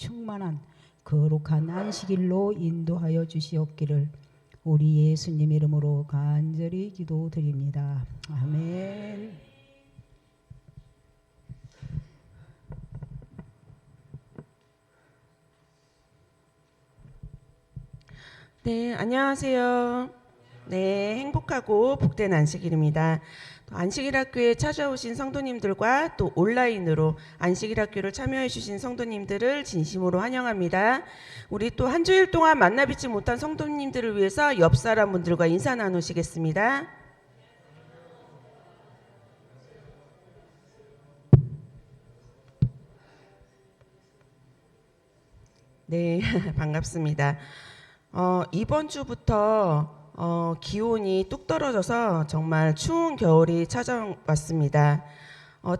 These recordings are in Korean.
충만한 거룩한 안식일로 인도하여 주시옵기를 우리 예수님 이름으로 간절히 기도드립니다. 아멘. 네, 안녕하세요. 네, 행복하고 복된 안식일입니다. 또 안식일 학교에 찾아오신 성도님들과 또 온라인으로 안식일 학교를 참여해 주신 성도님들을 진심으로 환영합니다. 우리 또 한 주일 동안 만나 뵙지 못한 성도님들을 위해서 옆 사람분들과 인사 나누시겠습니다. 네, 반갑습니다. 이번 주부터 기온이 뚝 떨어져서 정말 추운 겨울이 찾아왔습니다.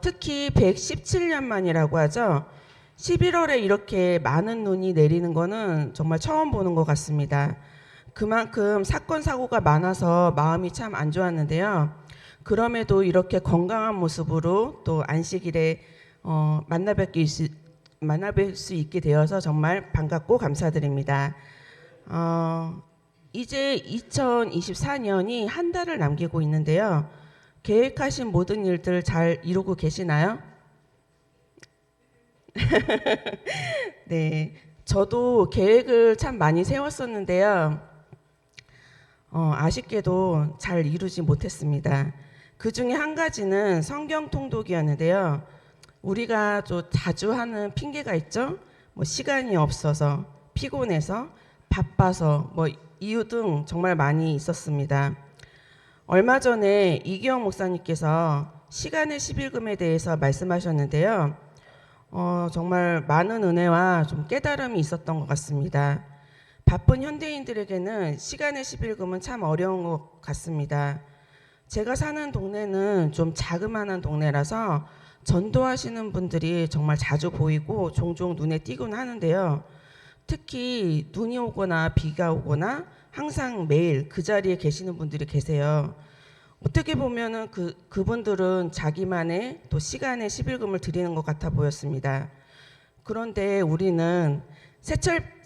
특히 117년 만이라고 하죠. 11월에 이렇게 많은 눈이 내리는 거는 정말 처음 보는 것 같습니다. 그만큼 사건 사고가 많아서 마음이 참 안 좋았는데요. 그럼에도 이렇게 건강한 모습으로 또 안식일에 만나 뵐 수 있게 되어서 정말 반갑고 감사드립니다. 이제 2024년이 한 달을 남기고 있는데요. 계획하신 모든 일들 잘 이루고 계시나요? 네. 저도 계획을 참 많이 세웠었는데요. 아쉽게도 잘 이루지 못했습니다. 그 중에 한 가지는 성경 통독이었는데요. 우리가 좀 자주 하는 핑계가 있죠. 뭐 시간이 없어서, 피곤해서, 바빠서, 뭐 이유 등 정말 많이 있었습니다. 얼마 전에 이기영 목사님께서 시간의 11금에 대해서 말씀하셨는데요. 정말 많은 은혜와 좀 깨달음이 있었던 것 같습니다. 바쁜 현대인들에게는 시간의 11금은 참 어려운 것 같습니다. 제가 사는 동네는 좀 자그마한 동네라서 전도하시는 분들이 정말 자주 보이고 종종 눈에 띄곤 하는데요. 특히 눈이 오거나 비가 오거나 항상 매일 그 자리에 계시는 분들이 계세요. 어떻게 보면은 그분들은 자기만의 또 시간의 11금을 드리는 것 같아 보였습니다. 그런데 우리는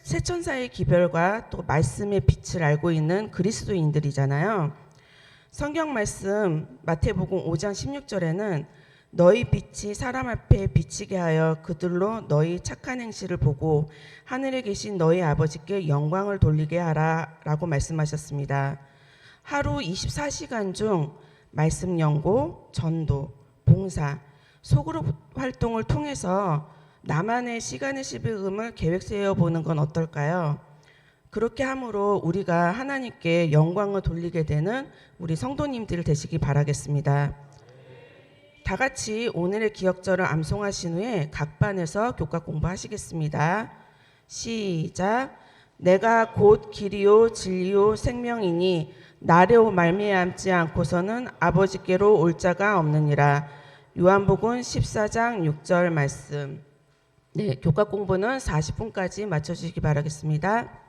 세천사의 기별과 또 말씀의 빛을 알고 있는 그리스도인들이잖아요. 성경 말씀 마태복음 5장 16절에는 너희 빛이 사람 앞에 비치게 하여 그들로 너희 착한 행실을 보고 하늘에 계신 너희 아버지께 영광을 돌리게 하라 라고 말씀하셨습니다. 하루 24시간 중 말씀 연고, 전도, 봉사, 소그룹 활동을 통해서 나만의 시간의 11금을 계획 세워보는 건 어떨까요? 그렇게 함으로 우리가 하나님께 영광을 돌리게 되는 우리 성도님들 되시기 바라겠습니다. 다 같이 오늘의 기억절을 암송하신 후에 각 반에서 교과 공부하시겠습니다. 시작. 내가 곧 길이요 진리요 생명이니 나로 말미암지 않고서는 아버지께로 올 자가 없느니라. 요한복음 14장 6절 말씀. 네, 교과 공부는 40분까지 맞춰주시기 바라겠습니다.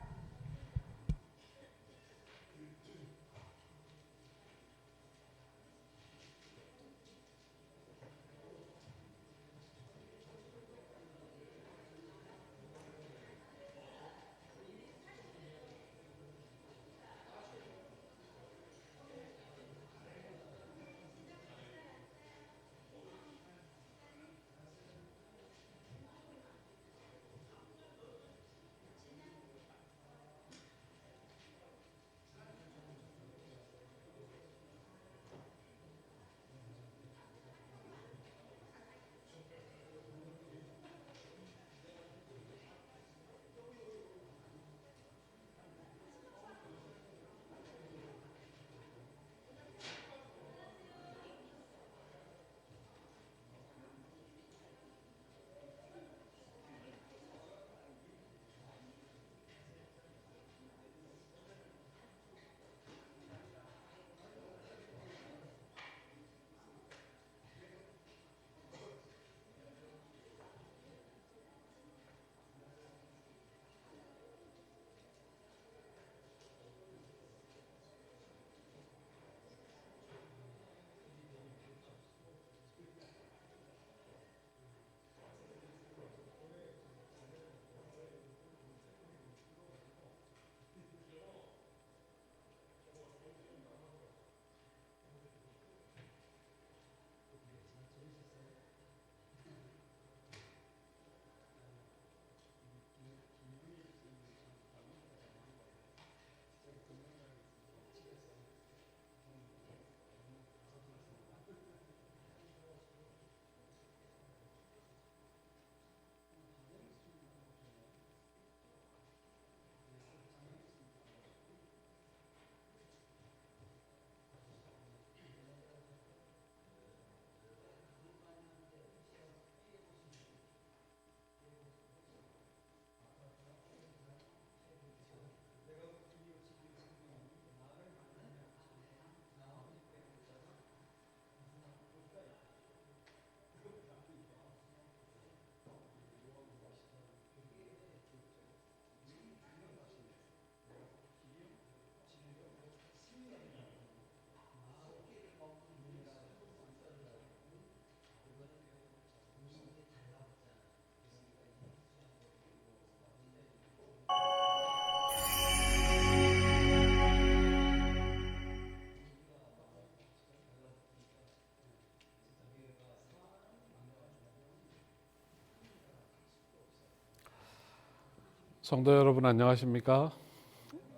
성도 여러분 안녕하십니까?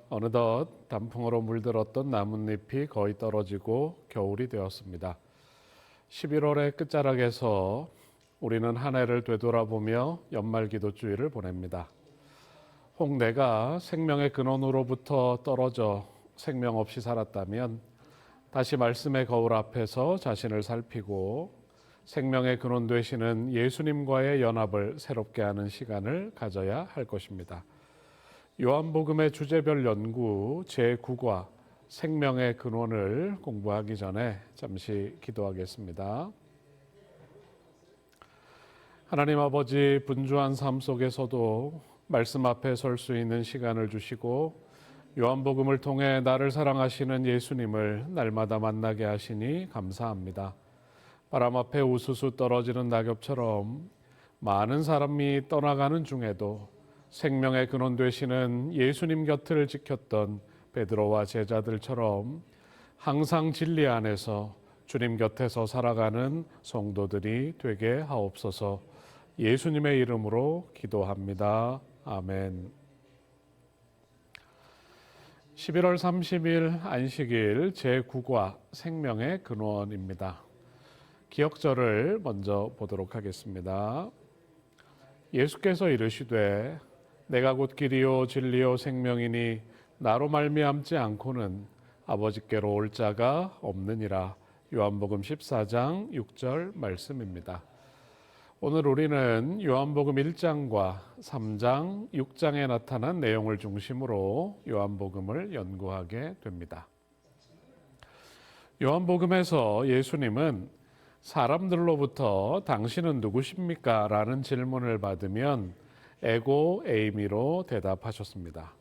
어느덧 단풍으로 물들었던 나뭇잎이 거의 떨어지고 겨울이 되었습니다. 11월의 끝자락에서 우리는 한 해를 되돌아보며 연말 기도주의를 보냅니다. 혹 내가 생명의 근원으로부터 떨어져 생명 없이 살았다면 다시 말씀의 거울 앞에서 자신을 살피고 생명의 근원 되시는 예수님과의 연합을 새롭게 하는 시간을 가져야 할 것입니다. 요한복음의 주제별 연구 제9과 생명의 근원을 공부하기 전에 잠시 기도하겠습니다. 하나님 아버지, 분주한 삶 속에서도 말씀 앞에 설 수 있는 시간을 주시고 요한복음을 통해 나를 사랑하시는 예수님을 날마다 만나게 하시니 감사합니다. 바람 앞에 우수수 떨어지는 낙엽처럼 많은 사람이 떠나가는 중에도 생명의 근원 되시는 예수님 곁을 지켰던 베드로와 제자들처럼 항상 진리 안에서 주님 곁에서 살아가는 성도들이 되게 하옵소서. 예수님의 이름으로 기도합니다. 아멘. 11월 30일 안식일 제9과 생명의 근원입니다. 기억절을 먼저 보도록 하겠습니다. 예수께서 이르시되 내가 곧 길이요 진리요 생명이니 나로 말미암지 않고는 아버지께로 올 자가 없느니라. 요한복음 14장 6절 말씀입니다. 오늘 우리는 요한복음 1장과 3장, 6장에 나타난 내용을 중심으로 요한복음을 연구하게 됩니다. 요한복음에서 예수님은 사람들로부터 당신은 누구십니까? 라는 질문을 받으면 에고 에이미로 대답하셨습니다.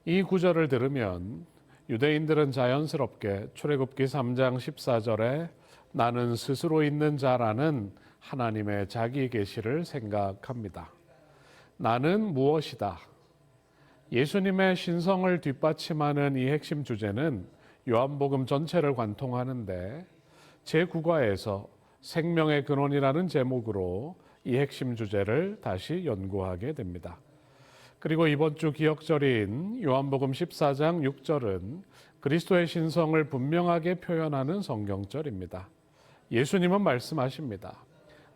이 구절을 들으면 유대인들은 자연스럽게 출애굽기 3장 14절에 나는 스스로 있는 자라는 하나님의 자기 계시를 생각합니다. 나는 무엇이다? 예수님의 신성을 뒷받침하는 이 핵심 주제는 요한복음 전체를 관통하는데 제9과에서 생명의 근원이라는 제목으로 이 핵심 주제를 다시 연구하게 됩니다. 그리고 이번 주 기억절인 요한복음 14장 6절은 그리스도의 신성을 분명하게 표현하는 성경절입니다. 예수님은 말씀하십니다.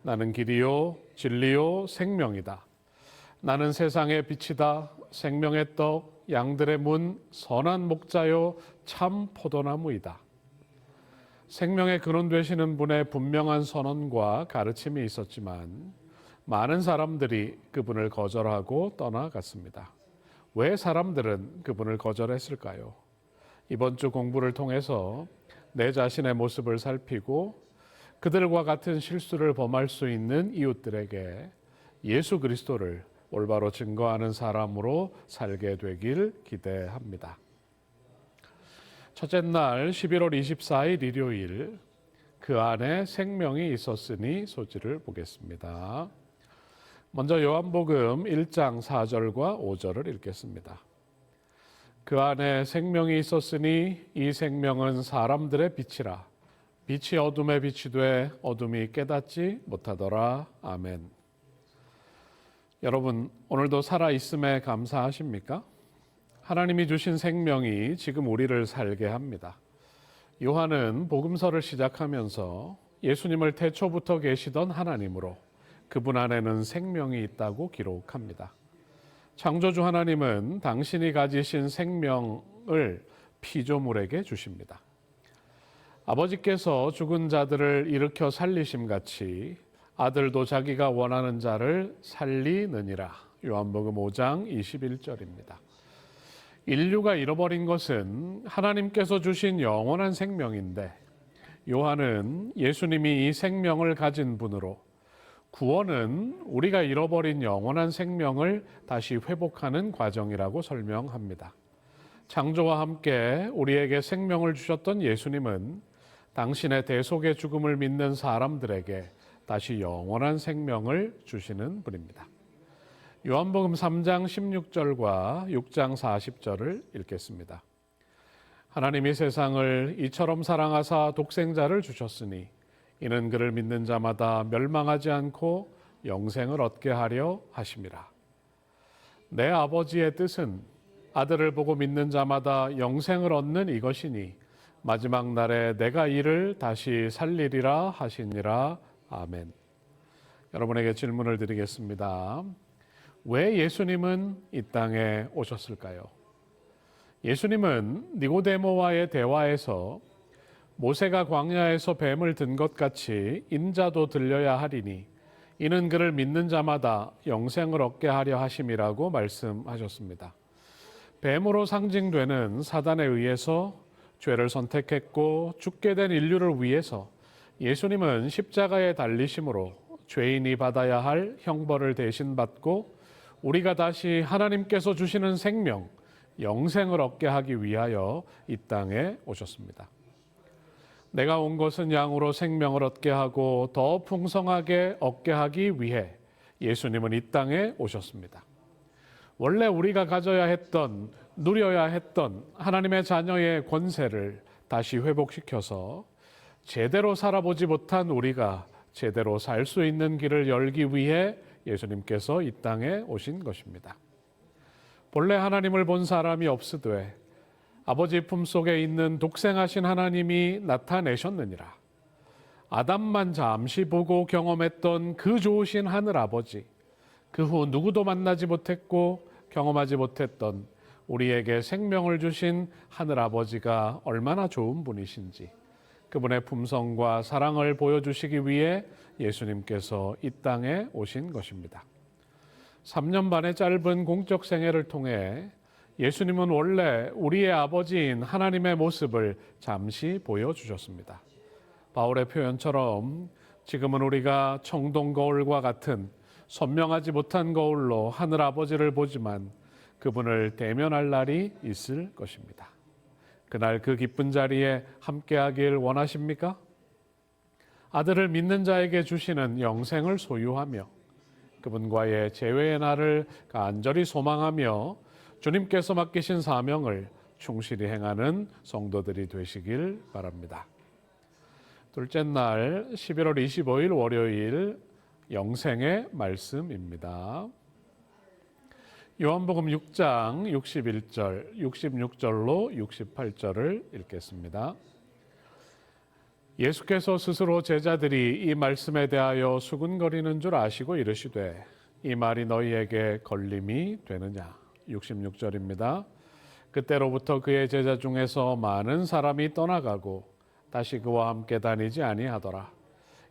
나는 길이요 진리요 생명이다. 나는 세상의 빛이다. 생명의 떡, 양들의 문, 선한 목자요 참 포도나무이다. 생명의 근원 되시는 분의 분명한 선언과 가르침이 있었지만 많은 사람들이 그분을 거절하고 떠나갔습니다. 왜 사람들은 그분을 거절했을까요? 이번 주 공부를 통해서 내 자신의 모습을 살피고 그들과 같은 실수를 범할 수 있는 이웃들에게 예수 그리스도를 올바로 증거하는 사람으로 살게 되길 기대합니다. 첫째 날 11월 24일 일요일 그 안에 생명이 있었으니 소지를 보겠습니다. 먼저 요한복음 1장 4절과 5절을 읽겠습니다. 그 안에 생명이 있었으니 이 생명은 사람들의 빛이라. 빛이 어둠에 빛이 돼 어둠이 깨닫지 못하더라. 아멘. 여러분, 오늘도 살아있음에 감사하십니까? 하나님이 주신 생명이 지금 우리를 살게 합니다. 요한은 복음서를 시작하면서 예수님을 태초부터 계시던 하나님으로 그분 안에는 생명이 있다고 기록합니다. 창조주 하나님은 당신이 가지신 생명을 피조물에게 주십니다. 아버지께서 죽은 자들을 일으켜 살리심 같이 아들도 자기가 원하는 자를 살리느니라. 요한복음 5장 21절입니다. 인류가 잃어버린 것은 하나님께서 주신 영원한 생명인데 요한은 예수님이 이 생명을 가진 분으로 구원은 우리가 잃어버린 영원한 생명을 다시 회복하는 과정이라고 설명합니다. 창조와 함께 우리에게 생명을 주셨던 예수님은 당신의 대속의 죽음을 믿는 사람들에게 다시 영원한 생명을 주시는 분입니다. 요한복음 3장 16절과 6장 40절을 읽겠습니다. 하나님이 세상을 이처럼 사랑하사 독생자를 주셨으니 이는 그를 믿는 자마다 멸망하지 않고 영생을 얻게 하려 하심이라. 내 아버지의 뜻은 아들을 보고 믿는 자마다 영생을 얻는 이것이니 마지막 날에 내가 이를 다시 살리리라 하시니라. 아멘. 여러분에게 질문을 드리겠습니다. 왜 예수님은 이 땅에 오셨을까요? 예수님은 니고데모와의 대화에서 모세가 광야에서 뱀을 든 것 같이 인자도 들려야 하리니 이는 그를 믿는 자마다 영생을 얻게 하려 하심이라고 말씀하셨습니다. 뱀으로 상징되는 사단에 의해서 죄를 선택했고 죽게 된 인류를 위해서 예수님은 십자가에 달리심으로 죄인이 받아야 할 형벌을 대신 받고 우리가 다시 하나님께서 주시는 생명, 영생을 얻게 하기 위하여 이 땅에 오셨습니다. 내가 온 것은 양으로 생명을 얻게 하고 더 풍성하게 얻게 하기 위해 예수님은 이 땅에 오셨습니다. 원래 우리가 가져야 했던, 누려야 했던 하나님의 자녀의 권세를 다시 회복시켜서 제대로 살아보지 못한 우리가 제대로 살 수 있는 길을 열기 위해 예수님께서 이 땅에 오신 것입니다. 본래 하나님을 본 사람이 없으되 아버지 품속에 있는 독생하신 하나님이 나타내셨느니라. 아담만 잠시 보고 경험했던 그 좋으신 하늘 아버지, 그 후 누구도 만나지 못했고 경험하지 못했던 우리에게 생명을 주신 하늘 아버지가 얼마나 좋은 분이신지 그분의 품성과 사랑을 보여주시기 위해 예수님께서 이 땅에 오신 것입니다. 3년 반의 짧은 공적 생애를 통해 예수님은 원래 우리의 아버지인 하나님의 모습을 잠시 보여주셨습니다. 바울의 표현처럼 지금은 우리가 청동 거울과 같은 선명하지 못한 거울로 하늘 아버지를 보지만 그분을 대면할 날이 있을 것입니다. 그날 그 기쁜 자리에 함께하길 원하십니까? 아들을 믿는 자에게 주시는 영생을 소유하며 그분과의 재회의 날을 간절히 소망하며 주님께서 맡기신 사명을 충실히 행하는 성도들이 되시길 바랍니다. 둘째 날 11월 25일 월요일 영생의 말씀입니다. 요한복음 6장 61절, 66절로 68절을 읽겠습니다. 예수께서 스스로 제자들이 이 말씀에 대하여 수군거리는 줄 아시고 이르시되 이 말이 너희에게 걸림이 되느냐. 66절입니다. 그때로부터 그의 제자 중에서 많은 사람이 떠나가고 다시 그와 함께 다니지 아니하더라.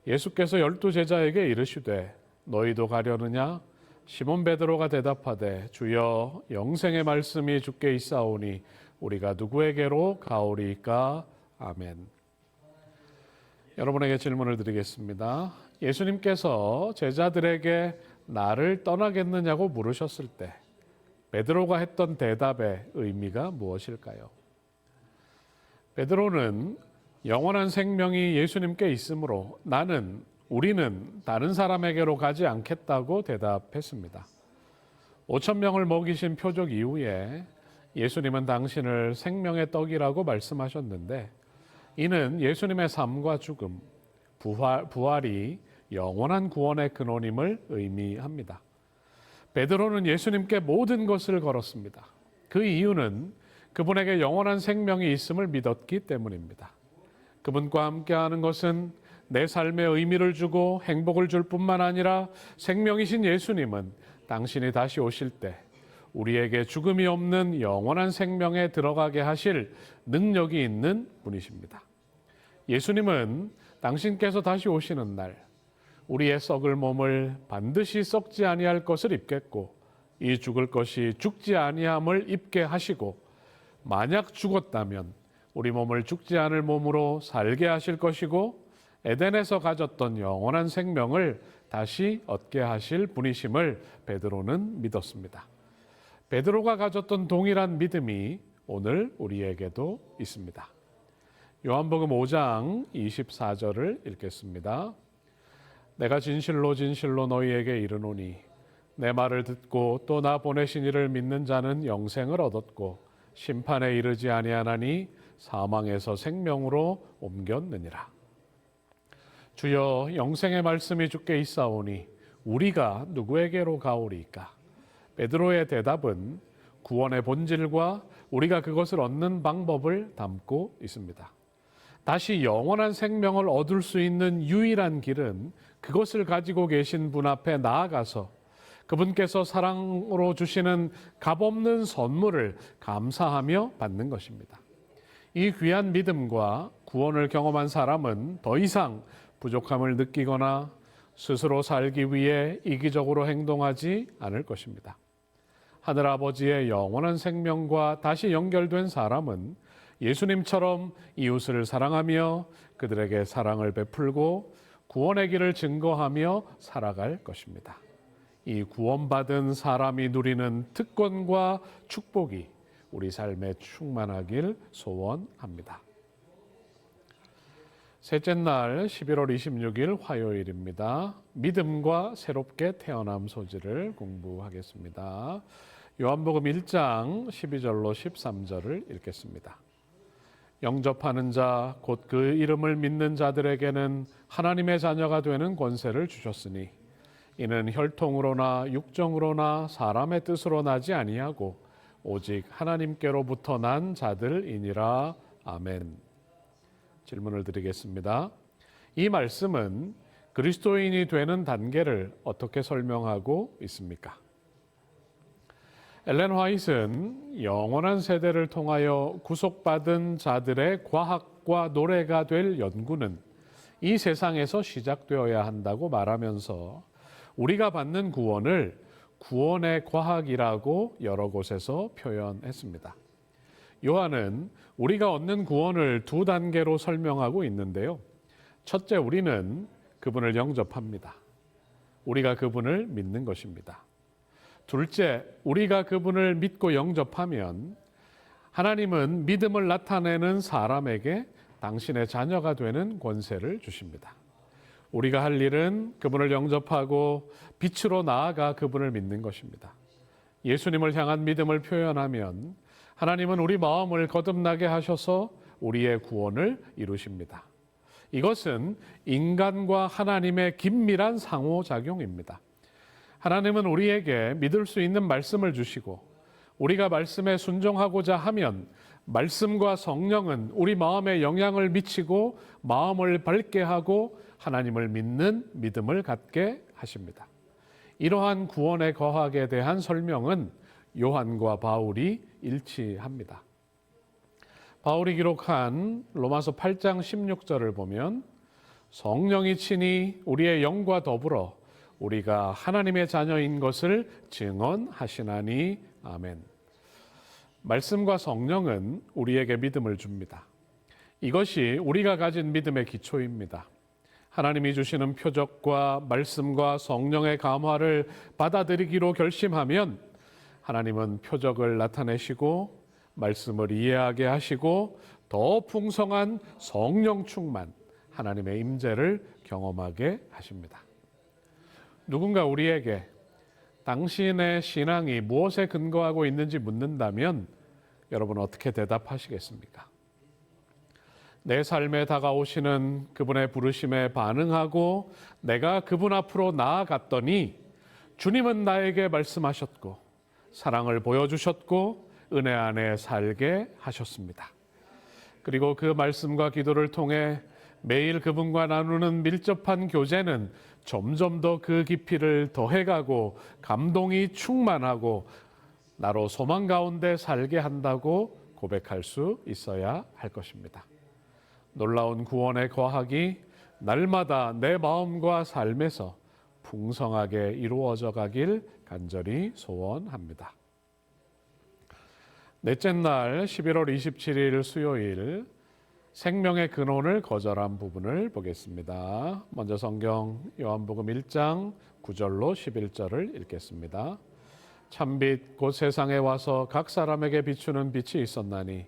예수께서 12 제자에게 이르시되 너희도 가려느냐? 시몬 베드로가 대답하되 주여 영생의 말씀이 주께 있사오니 우리가 누구에게로 가오리이까? 아멘. 여러분에게 질문을 드리겠습니다. 예수님께서 제자들에게 나를 떠나겠느냐고 물으셨을 때 베드로가 했던 대답의 의미가 무엇일까요? 베드로는 영원한 생명이 예수님께 있으므로 우리는 다른 사람에게로 가지 않겠다고 대답했습니다. 5,000명을 먹이신 표적 이후에 예수님은 당신을 생명의 떡이라고 말씀하셨는데 이는 예수님의 삶과 죽음, 부활이 영원한 구원의 근원임을 의미합니다. 베드로는 예수님께 모든 것을 걸었습니다. 그 이유는 그분에게 영원한 생명이 있음을 믿었기 때문입니다. 그분과 함께하는 것은 내 삶에 의미를 주고 행복을 줄 뿐만 아니라 생명이신 예수님은 당신이 다시 오실 때 우리에게 죽음이 없는 영원한 생명에 들어가게 하실 능력이 있는 분이십니다. 예수님은 당신께서 다시 오시는 날 우리의 썩을 몸을 반드시 썩지 아니할 것을 입겠고 이 죽을 것이 죽지 아니함을 입게 하시고 만약 죽었다면 우리 몸을 죽지 않을 몸으로 살게 하실 것이고 에덴에서 가졌던 영원한 생명을 다시 얻게 하실 분이심을 베드로는 믿었습니다. 베드로가 가졌던 동일한 믿음이 오늘 우리에게도 있습니다. 요한복음 5장 24절을 읽겠습니다. 내가 진실로 진실로 너희에게 이르노니 내 말을 듣고 또 나 보내신 이를 믿는 자는 영생을 얻었고 심판에 이르지 아니하나니 사망에서 생명으로 옮겼느니라. 주여 영생의 말씀이 주께 있사오니 우리가 누구에게로 가오리이까? 베드로의 대답은 구원의 본질과 우리가 그것을 얻는 방법을 담고 있습니다. 다시 영원한 생명을 얻을 수 있는 유일한 길은 그것을 가지고 계신 분 앞에 나아가서 그분께서 사랑으로 주시는 값없는 선물을 감사하며 받는 것입니다. 이 귀한 믿음과 구원을 경험한 사람은 더 이상 부족함을 느끼거나 스스로 살기 위해 이기적으로 행동하지 않을 것입니다. 하늘아버지의 영원한 생명과 다시 연결된 사람은 예수님처럼 이웃을 사랑하며 그들에게 사랑을 베풀고 구원의 길을 증거하며 살아갈 것입니다. 이 구원받은 사람이 누리는 특권과 축복이 우리 삶에 충만하길 소원합니다. 셋째 날 11월 26일 화요일입니다. 믿음과 새롭게 태어남 소지를 공부하겠습니다. 요한복음 1장 12절로 13절을 읽겠습니다. 영접하는 자, 곧 그 이름을 믿는 자들에게는 하나님의 자녀가 되는 권세를 주셨으니 이는 혈통으로나 육정으로나 사람의 뜻으로 나지 아니하고 오직 하나님께로부터 난 자들이니라. 아멘. 질문을 드리겠습니다. 이 말씀은 그리스도인이 되는 단계를 어떻게 설명하고 있습니까? 엘렌 화이트는 영원한 세대를 통하여 구속받은 자들의 과학과 노래가 될 연구는 이 세상에서 시작되어야 한다고 말하면서 우리가 받는 구원을 구원의 과학이라고 여러 곳에서 표현했습니다. 요한은 우리가 얻는 구원을 두 단계로 설명하고 있는데요. 첫째, 우리는 그분을 영접합니다. 우리가 그분을 믿는 것입니다. 둘째, 우리가 그분을 믿고 영접하면 하나님은 믿음을 나타내는 사람에게 당신의 자녀가 되는 권세를 주십니다. 우리가 할 일은 그분을 영접하고 빛으로 나아가 그분을 믿는 것입니다. 예수님을 향한 믿음을 표현하면 하나님은 우리 마음을 거듭나게 하셔서 우리의 구원을 이루십니다. 이것은 인간과 하나님의 긴밀한 상호작용입니다. 하나님은 우리에게 믿을 수 있는 말씀을 주시고 우리가 말씀에 순종하고자 하면 말씀과 성령은 우리 마음에 영향을 미치고 마음을 밝게 하고 하나님을 믿는 믿음을 갖게 하십니다. 이러한 구원의 거학에 대한 설명은 요한과 바울이 일치합니다. 바울이 기록한 로마서 8장 16절을 보면 성령이 친히 우리의 영과 더불어 우리가 하나님의 자녀인 것을 증언하시나니. 아멘. 말씀과 성령은 우리에게 믿음을 줍니다. 이것이 우리가 가진 믿음의 기초입니다. 하나님이 주시는 표적과 말씀과 성령의 감화를 받아들이기로 결심하면 하나님은 표적을 나타내시고 말씀을 이해하게 하시고 더 풍성한 성령 충만, 하나님의 임재를 경험하게 하십니다. 누군가 우리에게 당신의 신앙이 무엇에 근거하고 있는지 묻는다면 여러분 어떻게 대답하시겠습니까? 내 삶에 다가오시는 그분의 부르심에 반응하고 내가 그분 앞으로 나아갔더니 주님은 나에게 말씀하셨고 사랑을 보여주셨고 은혜 안에 살게 하셨습니다. 그리고 그 말씀과 기도를 통해 매일 그분과 나누는 밀접한 교제는 점점 더 그 깊이를 더해가고 감동이 충만하고 나로 소망 가운데 살게 한다고 고백할 수 있어야 할 것입니다. 놀라운 구원의 과학이 날마다 내 마음과 삶에서 풍성하게 이루어져 가길 간절히 소원합니다. 넷째 날 11월 27일 수요일 생명의 근원을 거절한 부분을 보겠습니다. 먼저 성경 요한복음 1장 9절로 11절을 읽겠습니다. 참빛 곧 세상에 와서 각 사람에게 비추는 빛이 있었나니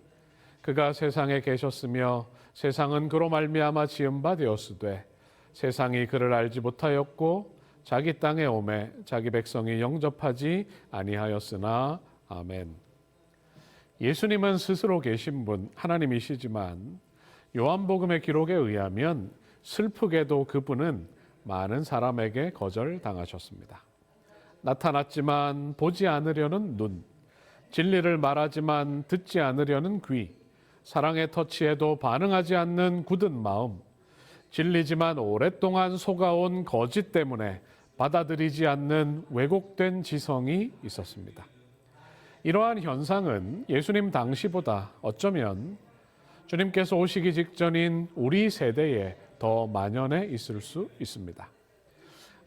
그가 세상에 계셨으며 세상은 그로 말미암아 지은 바 되었으되 세상이 그를 알지 못하였고 자기 땅에 오매 자기 백성이 영접하지 아니하였으나. 아멘. 예수님은 스스로 계신 분 하나님이시지만 요한복음의 기록에 의하면 슬프게도 그분은 많은 사람에게 거절당하셨습니다. 나타났지만 보지 않으려는 눈, 진리를 말하지만 듣지 않으려는 귀, 사랑의 터치에도 반응하지 않는 굳은 마음, 진리지만 오랫동안 속아온 거짓 때문에 받아들이지 않는 왜곡된 지성이 있었습니다. 이러한 현상은 예수님 당시보다 어쩌면 주님께서 오시기 직전인 우리 세대에 더 만연해 있을 수 있습니다.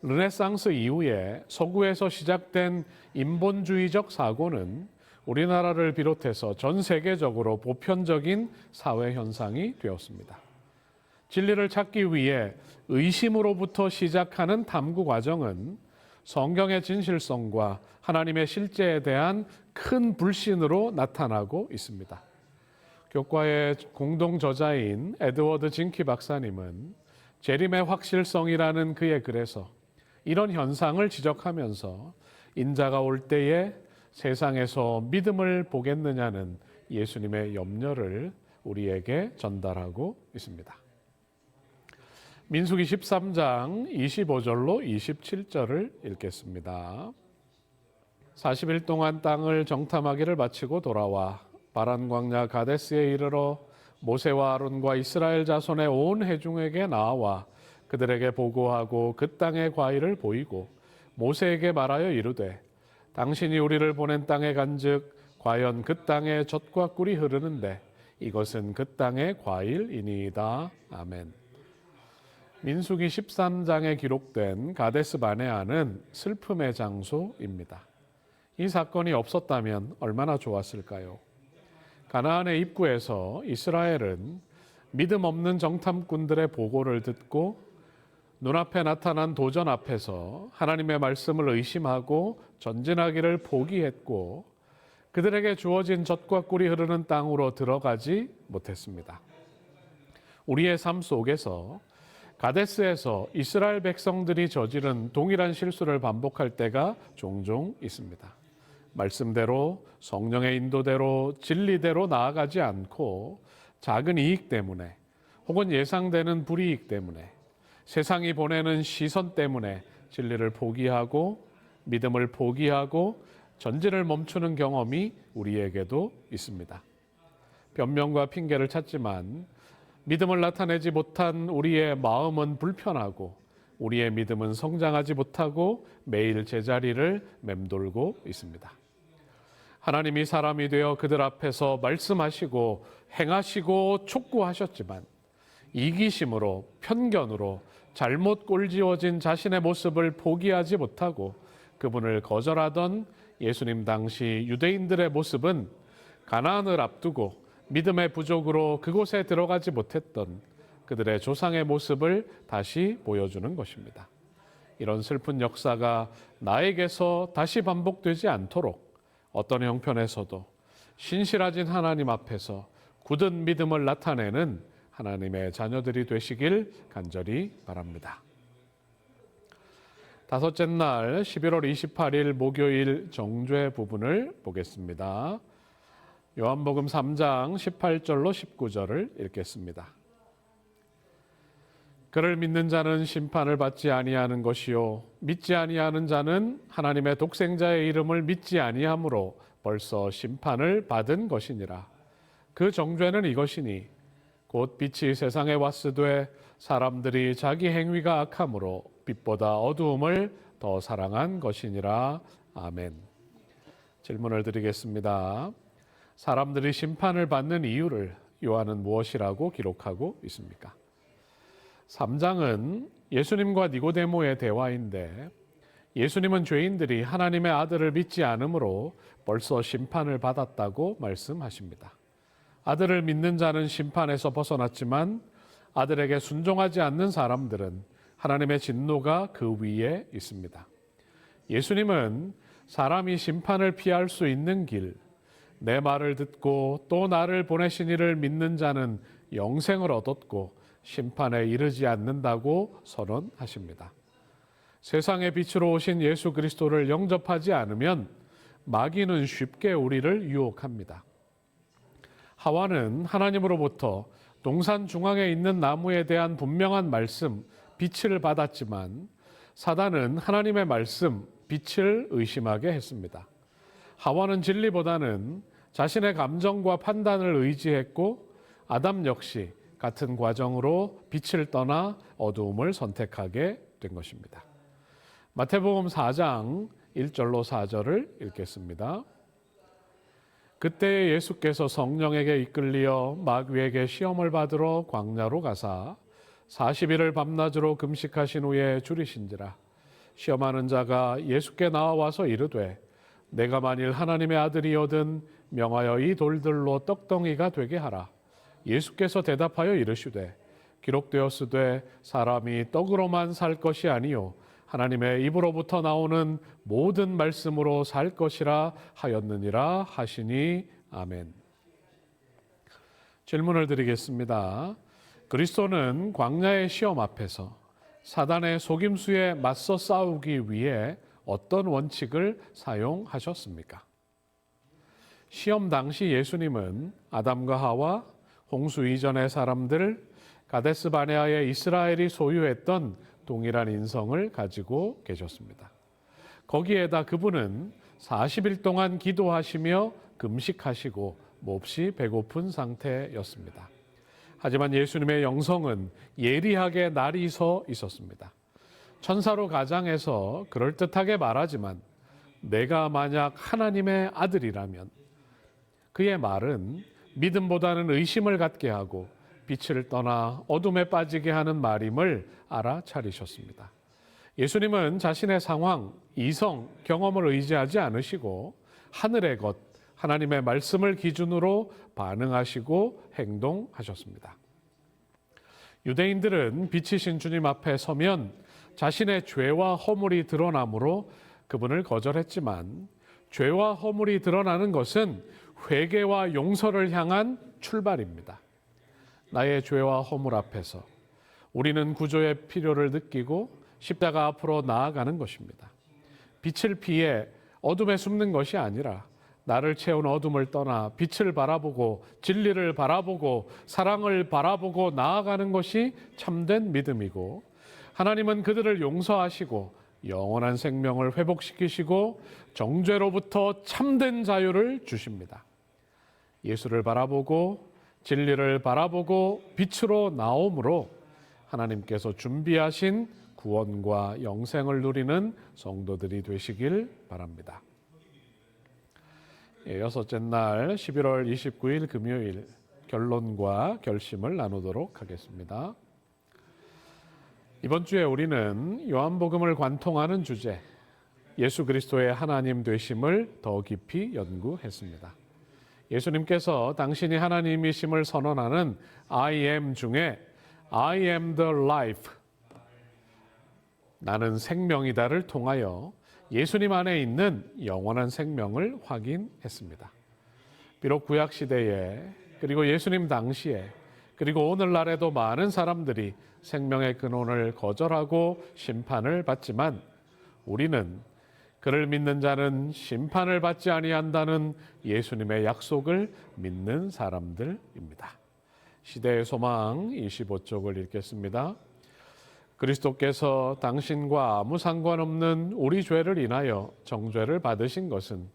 르네상스 이후에 서구에서 시작된 인본주의적 사고는 우리나라를 비롯해서 전 세계적으로 보편적인 사회 현상이 되었습니다. 진리를 찾기 위해 의심으로부터 시작하는 탐구 과정은 성경의 진실성과 하나님의 실제에 대한 큰 불신으로 나타나고 있습니다. 교과의 공동 저자인 에드워드 징키 박사님은 재림의 확실성이라는 그의 글에서 이런 현상을 지적하면서 인자가 올 때에 세상에서 믿음을 보겠느냐는 예수님의 염려를 우리에게 전달하고 있습니다. 민수기 13장 25절로 27절을 읽겠습니다. 40일 동안 땅을 정탐하기를 마치고 돌아와 바란 광야 가데스에 이르러 모세와 아론과 이스라엘 자손의 온 회중에게 나와 그들에게 보고하고 그 땅의 과일을 보이고 모세에게 말하여 이르되 당신이 우리를 보낸 땅에 간즉 과연 그 땅에 젖과 꿀이 흐르는데 이것은 그 땅의 과일이니이다. 아멘. 민수기 13장에 기록된 가데스 바네아는 슬픔의 장소입니다. 이 사건이 없었다면 얼마나 좋았을까요? 가나안의 입구에서 이스라엘은 믿음 없는 정탐꾼들의 보고를 듣고 눈앞에 나타난 도전 앞에서 하나님의 말씀을 의심하고 전진하기를 포기했고 그들에게 주어진 젖과 꿀이 흐르는 땅으로 들어가지 못했습니다. 우리의 삶 속에서 가데스에서 이스라엘 백성들이 저지른 동일한 실수를 반복할 때가 종종 있습니다. 말씀대로 성령의 인도대로 진리대로 나아가지 않고 작은 이익 때문에 혹은 예상되는 불이익 때문에 세상이 보내는 시선 때문에 진리를 포기하고 믿음을 포기하고 전진을 멈추는 경험이 우리에게도 있습니다. 변명과 핑계를 찾지만 믿음을 나타내지 못한 우리의 마음은 불편하고 우리의 믿음은 성장하지 못하고 매일 제자리를 맴돌고 있습니다. 하나님이 사람이 되어 그들 앞에서 말씀하시고 행하시고 촉구하셨지만 이기심으로 편견으로 잘못 꼴지어진 자신의 모습을 포기하지 못하고 그분을 거절하던 예수님 당시 유대인들의 모습은 가나안을 앞두고 믿음의 부족으로 그곳에 들어가지 못했던 그들의 조상의 모습을 다시 보여주는 것입니다. 이런 슬픈 역사가 나에게서 다시 반복되지 않도록 어떤 형편에서도 신실하신 하나님 앞에서 굳은 믿음을 나타내는 하나님의 자녀들이 되시길 간절히 바랍니다. 다섯째 날 11월 28일 목요일 정죄 부분을 보겠습니다. 요한복음 3장 18절로 19절을 읽겠습니다. 그를 믿는 자는 심판을 받지 아니하는 것이요 믿지 아니하는 자는 하나님의 독생자의 이름을 믿지 아니하므로 벌써 심판을 받은 것이니라. 그 정죄는 이것이니 곧 빛이 세상에 왔으되 사람들이 자기 행위가 악함으로 빛보다 어두움을 더 사랑한 것이니라. 아멘. 질문을 드리겠습니다. 사람들이 심판을 받는 이유를 요한은 무엇이라고 기록하고 있습니까? 3장은 예수님과 니고데모의 대화인데 예수님은 죄인들이 하나님의 아들을 믿지 않으므로 벌써 심판을 받았다고 말씀하십니다. 아들을 믿는 자는 심판에서 벗어났지만 아들에게 순종하지 않는 사람들은 하나님의 진노가 그 위에 있습니다. 예수님은 사람이 심판을 피할 수 있는 길, 내 말을 듣고 또 나를 보내신 이를 믿는 자는 영생을 얻었고 심판에 이르지 않는다고 선언하십니다. 세상의 빛으로 오신 예수 그리스도를 영접하지 않으면 마귀는 쉽게 우리를 유혹합니다. 하와는 하나님으로부터 동산 중앙에 있는 나무에 대한 분명한 말씀, 빛을 받았지만 사단은 하나님의 말씀, 빛을 의심하게 했습니다. 하와는 진리보다는 자신의 감정과 판단을 의지했고 아담 역시 같은 과정으로 빛을 떠나 어두움을 선택하게 된 것입니다. 마태복음 4장 1절로 4절을 읽겠습니다. 그때 예수께서 성령에게 이끌리어 마귀에게 시험을 받으러 광야로 가사 40일을 밤낮으로 금식하신 후에 줄이신지라. 시험하는 자가 예수께 나와서 이르되 내가 만일 하나님의 아들이거든 명하여 이 돌들로 떡덩이가 되게 하라. 예수께서 대답하여 이르시되 기록되었으되 사람이 떡으로만 살 것이 아니요 하나님의 입으로부터 나오는 모든 말씀으로 살 것이라 하였느니라 하시니 아멘. 질문을 드리겠습니다. 그리스도는 광야의 시험 앞에서 사단의 속임수에 맞서 싸우기 위해 어떤 원칙을 사용하셨습니까? 시험 당시 예수님은 아담과 하와, 홍수 이전의 사람들, 가데스 바네아의 이스라엘이 소유했던 동일한 인성을 가지고 계셨습니다. 거기에다 그분은 40일 동안 기도하시며 금식하시고 몹시 배고픈 상태였습니다. 하지만 예수님의 영성은 예리하게 날이 서 있었습니다. 천사로 가장해서 그럴듯하게 말하지만 내가 만약 하나님의 아들이라면 그의 말은 믿음보다는 의심을 갖게 하고 빛을 떠나 어둠에 빠지게 하는 말임을 알아차리셨습니다. 예수님은 자신의 상황, 이성, 경험을 의지하지 않으시고 하늘의 것, 하나님의 말씀을 기준으로 반응하시고 행동하셨습니다. 유대인들은 빛이신 주님 앞에 서면 자신의 죄와 허물이 드러나므로 그분을 거절했지만 죄와 허물이 드러나는 것은 회개와 용서를 향한 출발입니다. 나의 죄와 허물 앞에서 우리는 구조의 필요를 느끼고 십자가 앞으로 나아가는 것입니다. 빛을 피해 어둠에 숨는 것이 아니라 나를 채운 어둠을 떠나 빛을 바라보고 진리를 바라보고 사랑을 바라보고 나아가는 것이 참된 믿음이고 하나님은 그들을 용서하시고 영원한 생명을 회복시키시고 정죄로부터 참된 자유를 주십니다. 예수를 바라보고 진리를 바라보고 빛으로 나옴으로 하나님께서 준비하신 구원과 영생을 누리는 성도들이 되시길 바랍니다. 여섯째 날 11월 29일 금요일 결론과 결심을 나누도록 하겠습니다. 이번 주에 우리는 요한복음을 관통하는 주제 예수 그리스도의 하나님 되심을 더 깊이 연구했습니다. 예수님께서 당신이 하나님이심을 선언하는 I am 중에 I am the life, 나는 생명이다를 통하여 예수님 안에 있는 영원한 생명을 확인했습니다. 비록 구약시대에 그리고 예수님 당시에 그리고 오늘날에도 많은 사람들이 생명의 근원을 거절하고 심판을 받지만 우리는 그를 믿는 자는 심판을 받지 아니한다는 예수님의 약속을 믿는 사람들입니다. 시대의 소망 25쪽을 읽겠습니다. 그리스도께서 당신과 아무 상관없는 우리 죄를 인하여 정죄를 받으신 것은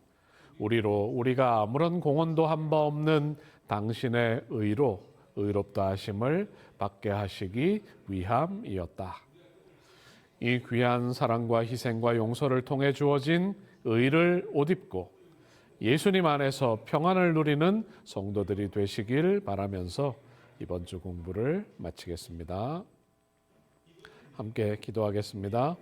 우리가 아무런 공헌도 한 바 없는 당신의 의로 의롭다 하심을 받게 하시기 위함이었다. 이 귀한 사랑과 희생과 용서를 통해 주어진 의를 옷 입고 예수님 안에서 평안을 누리는 성도들이 되시길 바라면서 이번 주 공부를 마치겠습니다. 함께 기도하겠습니다.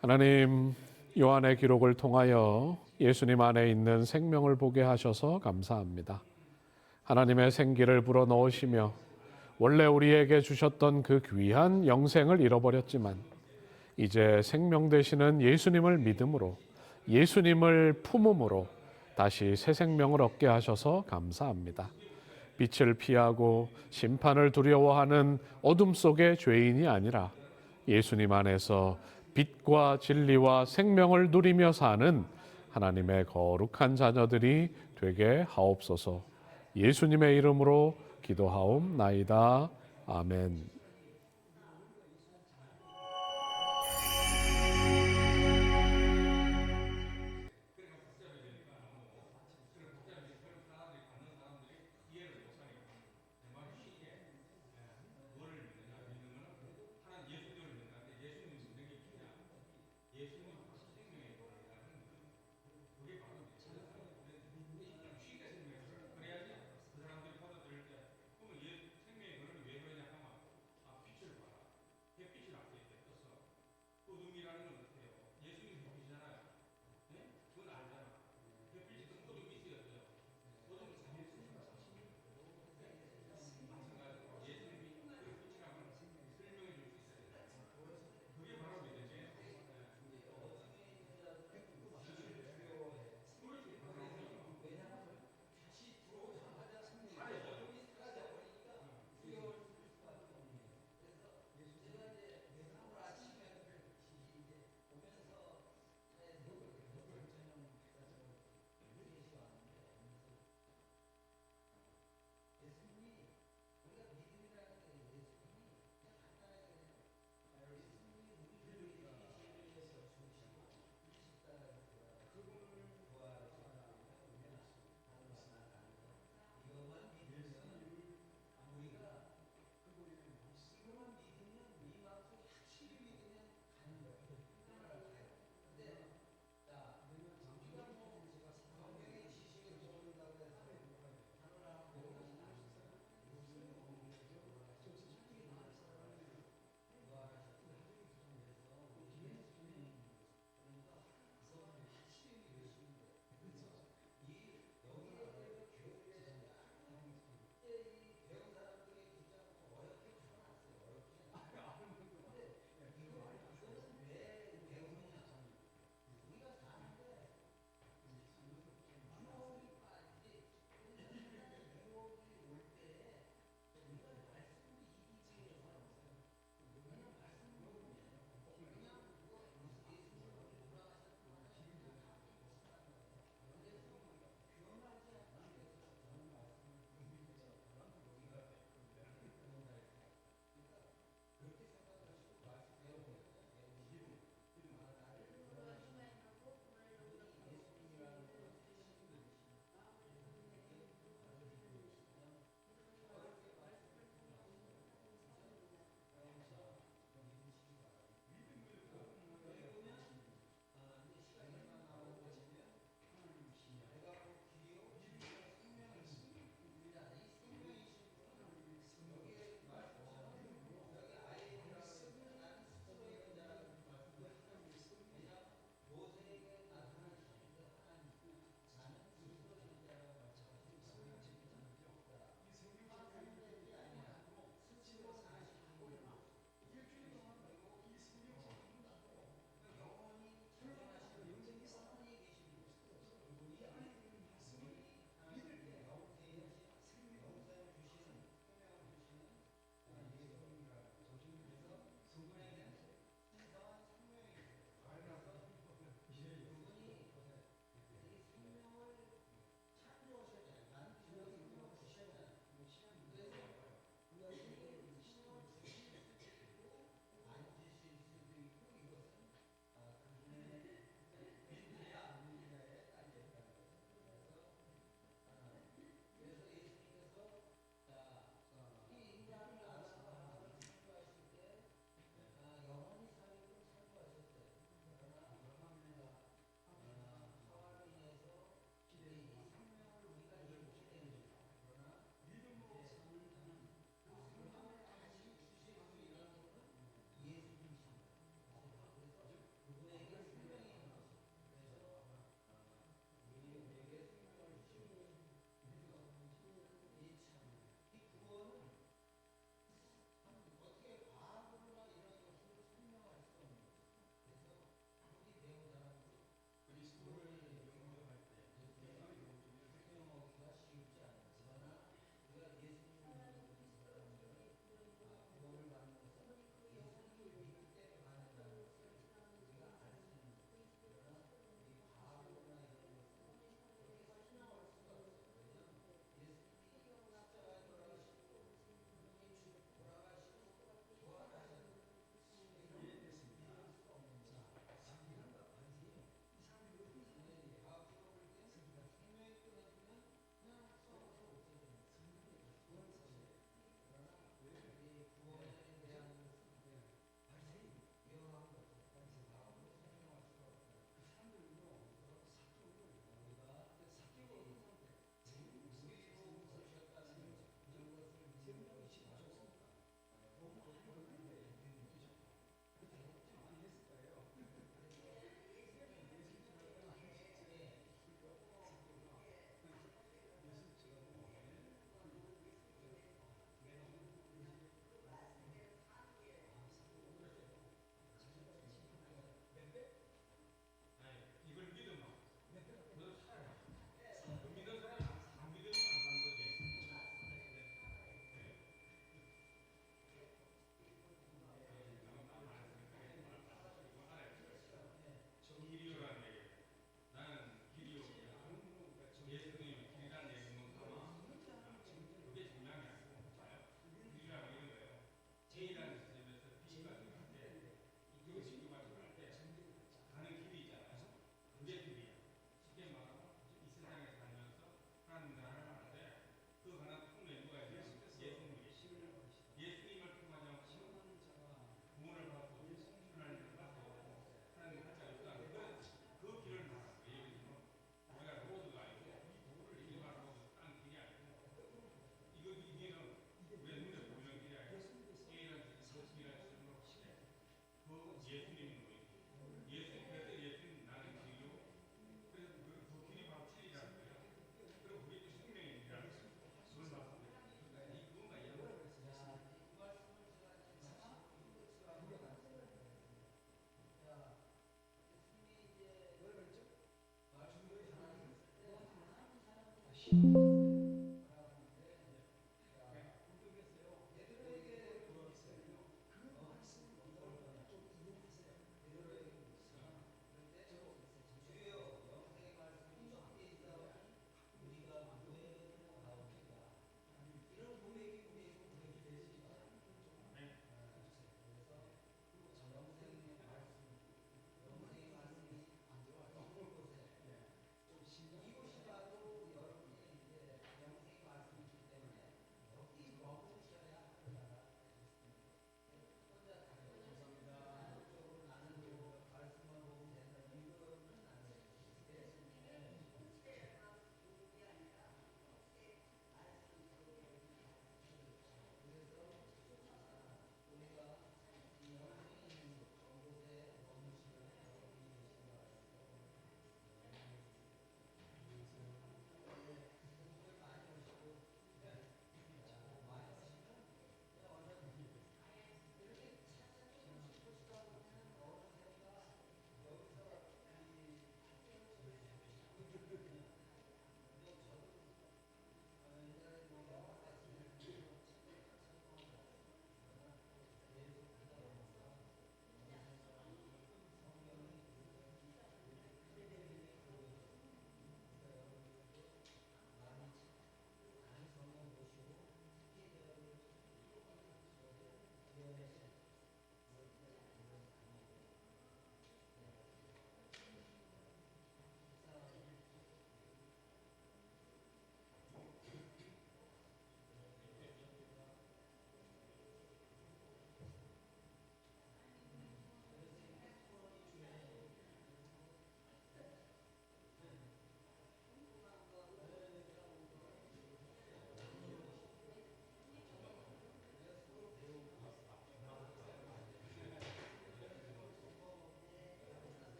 하나님, 요한의 기록을 통하여 예수님 안에 있는 생명을 보게 하셔서 감사합니다. 하나님의 생기를 불어넣으시며 원래 우리에게 주셨던 그 귀한 영생을 잃어버렸지만 이제 생명 되시는 예수님을 믿음으로 예수님을 품음으로 다시 새 생명을 얻게 하셔서 감사합니다. 빛을 피하고 심판을 두려워하는 어둠 속의 죄인이 아니라 예수님 안에서 빛과 진리와 생명을 누리며 사는 하나님의 거룩한 자녀들이 되게 하옵소서. 예수님의 이름으로 기도하옵나이다. 아멘.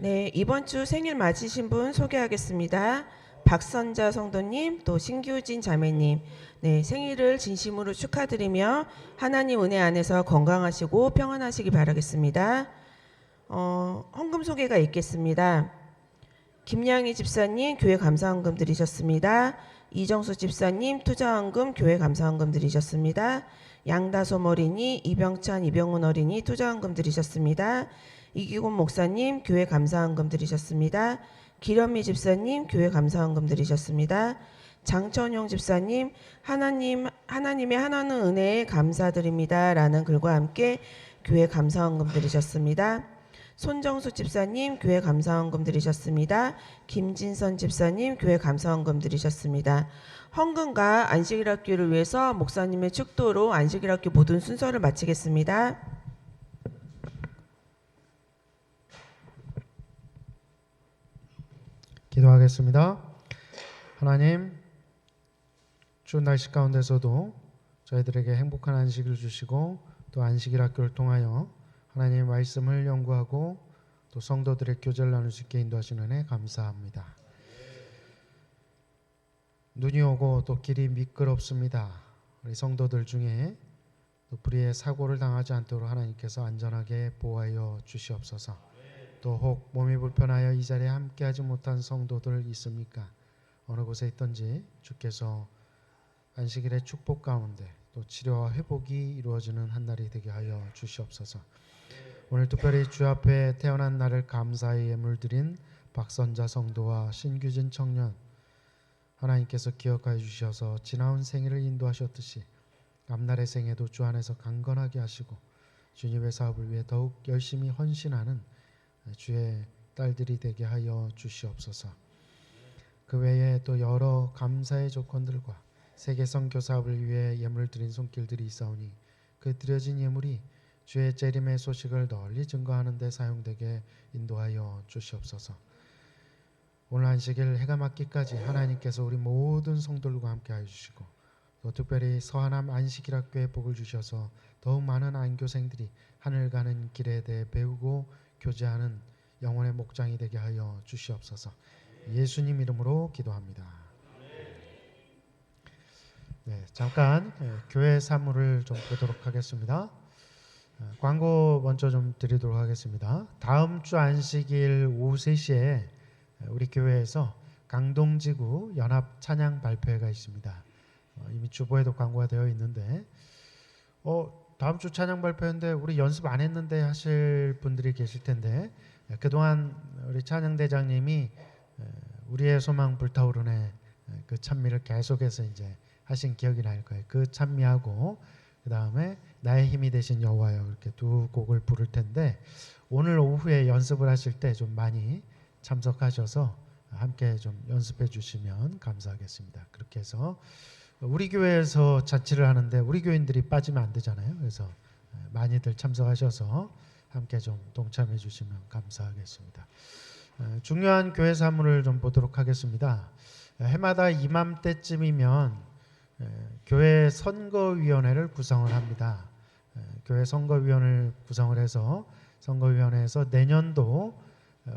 네, 이번 주 생일 맞으신 분 소개하겠습니다. 박선자 성도님, 또 신규진 자매님, 네, 생일을 진심으로 축하드리며 하나님 은혜 안에서 건강하시고 평안하시기 바라겠습니다. 헌금 소개가 있겠습니다. 김양희 집사님 교회 감사헌금 드리셨습니다. 이정수 집사님 투자헌금 교회 감사헌금 드리셨습니다. 양다솜 어린이, 이병찬, 이병훈 어린이 투자헌금 드리셨습니다. 이기곤 목사님 교회 감사헌금 드리셨습니다. 기련미 집사님 교회 감사헌금 드리셨습니다. 장천용 집사님 하나님의 한없는 은혜에 감사드립니다 라는 글과 함께 교회 감사헌금 드리셨습니다. 손정수 집사님 교회 감사헌금 드리셨습니다. 김진선 집사님 교회 감사헌금 드리셨습니다. 헌금과 안식일학교를 위해서 목사님의 축도로 안식일학교 모든 순서를 마치겠습니다. 기도하겠습니다. 하나님, 추운 날씨 가운데서도 저희들에게 행복한 안식을 주시고 또 안식일 학교를 통하여 하나님의 말씀을 연구하고 또 성도들의 교제를 나눌 수 있게 인도하시는 은혜 감사합니다. 눈이 오고 또 길이 미끄럽습니다. 우리 성도들 중에 또 불의의 사고를 당하지 않도록 하나님께서 안전하게 보호하여 주시옵소서. 또 혹 몸이 불편하여 이 자리에 함께하지 못한 성도들 있습니까? 어느 곳에 있든지 주께서 안식일의 축복 가운데 또 치료와 회복이 이루어지는 한 날이 되게 하여 주시옵소서. 오늘 특별히 주 앞에 태어난 날을 감사의 예물 드린 박선자 성도와 신규진 청년, 하나님께서 기억하여 주셔서 지나온 생일을 인도하셨듯이 앞날의 생에도 주 안에서 강건하게 하시고 주님의 사업을 위해 더욱 열심히 헌신하는 주의 딸들이 되게 하여 주시옵소서. 그 외에 또 여러 감사의 조건들과 세계 선교 사업을 위해 예물 드린 손길들이 있사오니 그 드려진 예물이 주의 재림의 소식을 널리 증거하는 데 사용되게 인도하여 주시옵소서. 오늘 안식일 해가 맞기까지 하나님께서 우리 모든 성도들과 함께 하여 주시고 또 특별히 서하남 안식일학교에 복을 주셔서 더욱 많은 안교생들이 하늘 가는 길에 대해 배우고 교제하는 영혼의 목장이 되게 하여 주시옵소서. 예수님 이름으로 기도합니다. 네, 잠깐 교회 사무를 좀 보도록 하겠습니다. 광고 먼저 좀 드리도록 하겠습니다. 다음 주 안식일 오후 3시에 우리 교회에서 강동지구 연합 찬양 발표회가 있습니다. 이미 주보에도 광고가 되어 있는데 다음 주 찬양 발표인데 우리 연습 안 했는데 하실 분들이 계실 텐데 그동안 우리 찬양대장님이 우리의 소망 불타오르네 그 찬미를 계속해서 이제 하신 기억이 날 거예요. 그 찬미하고 그 다음에 나의 힘이 되신 여호와여 이렇게 두 곡을 부를 텐데 오늘 오후에 연습을 하실 때 좀 많이 참석하셔서 함께 좀 연습해 주시면 감사하겠습니다. 그렇게 해서 우리 교회에서 잔치를 하는데 우리 교인들이 빠지면 안 되잖아요. 그래서 많이들 참석하셔서 함께 좀 동참해 주시면 감사하겠습니다. 중요한 교회 사무를 좀 보도록 하겠습니다. 해마다 이맘때쯤이면 교회 선거위원회를 구성을 합니다. 교회 선거위원회를 구성을 해서 선거위원회에서 내년도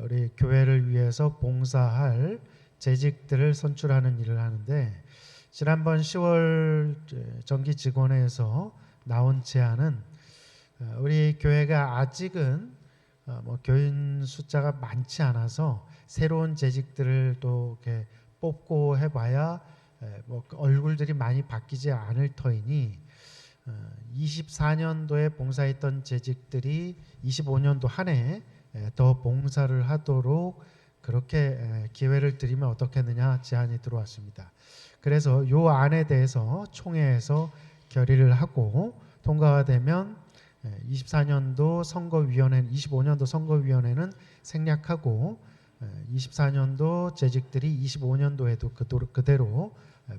우리 교회를 위해서 봉사할 재직들을 선출하는 일을 하는데 지난번 10월 정기직원회에서 나온 제안은 우리 교회가 아직은 교인 숫자가 많지 않아서 새로운 재직들을 또 이렇게 뽑고 해봐야 얼굴들이 많이 바뀌지 않을 터이니 24년도에 봉사했던 재직들이 25년도 한 해 더 봉사를 하도록 그렇게 기회를 드리면 어떻겠느냐 제안이 들어왔습니다. 그래서 이 안에 대해서 총회에서 결의를 하고 통과가 되면 24년도 선거위원회, 25년도 선거위원회는 생략하고 24년도 재직들이 25년도에도 그대로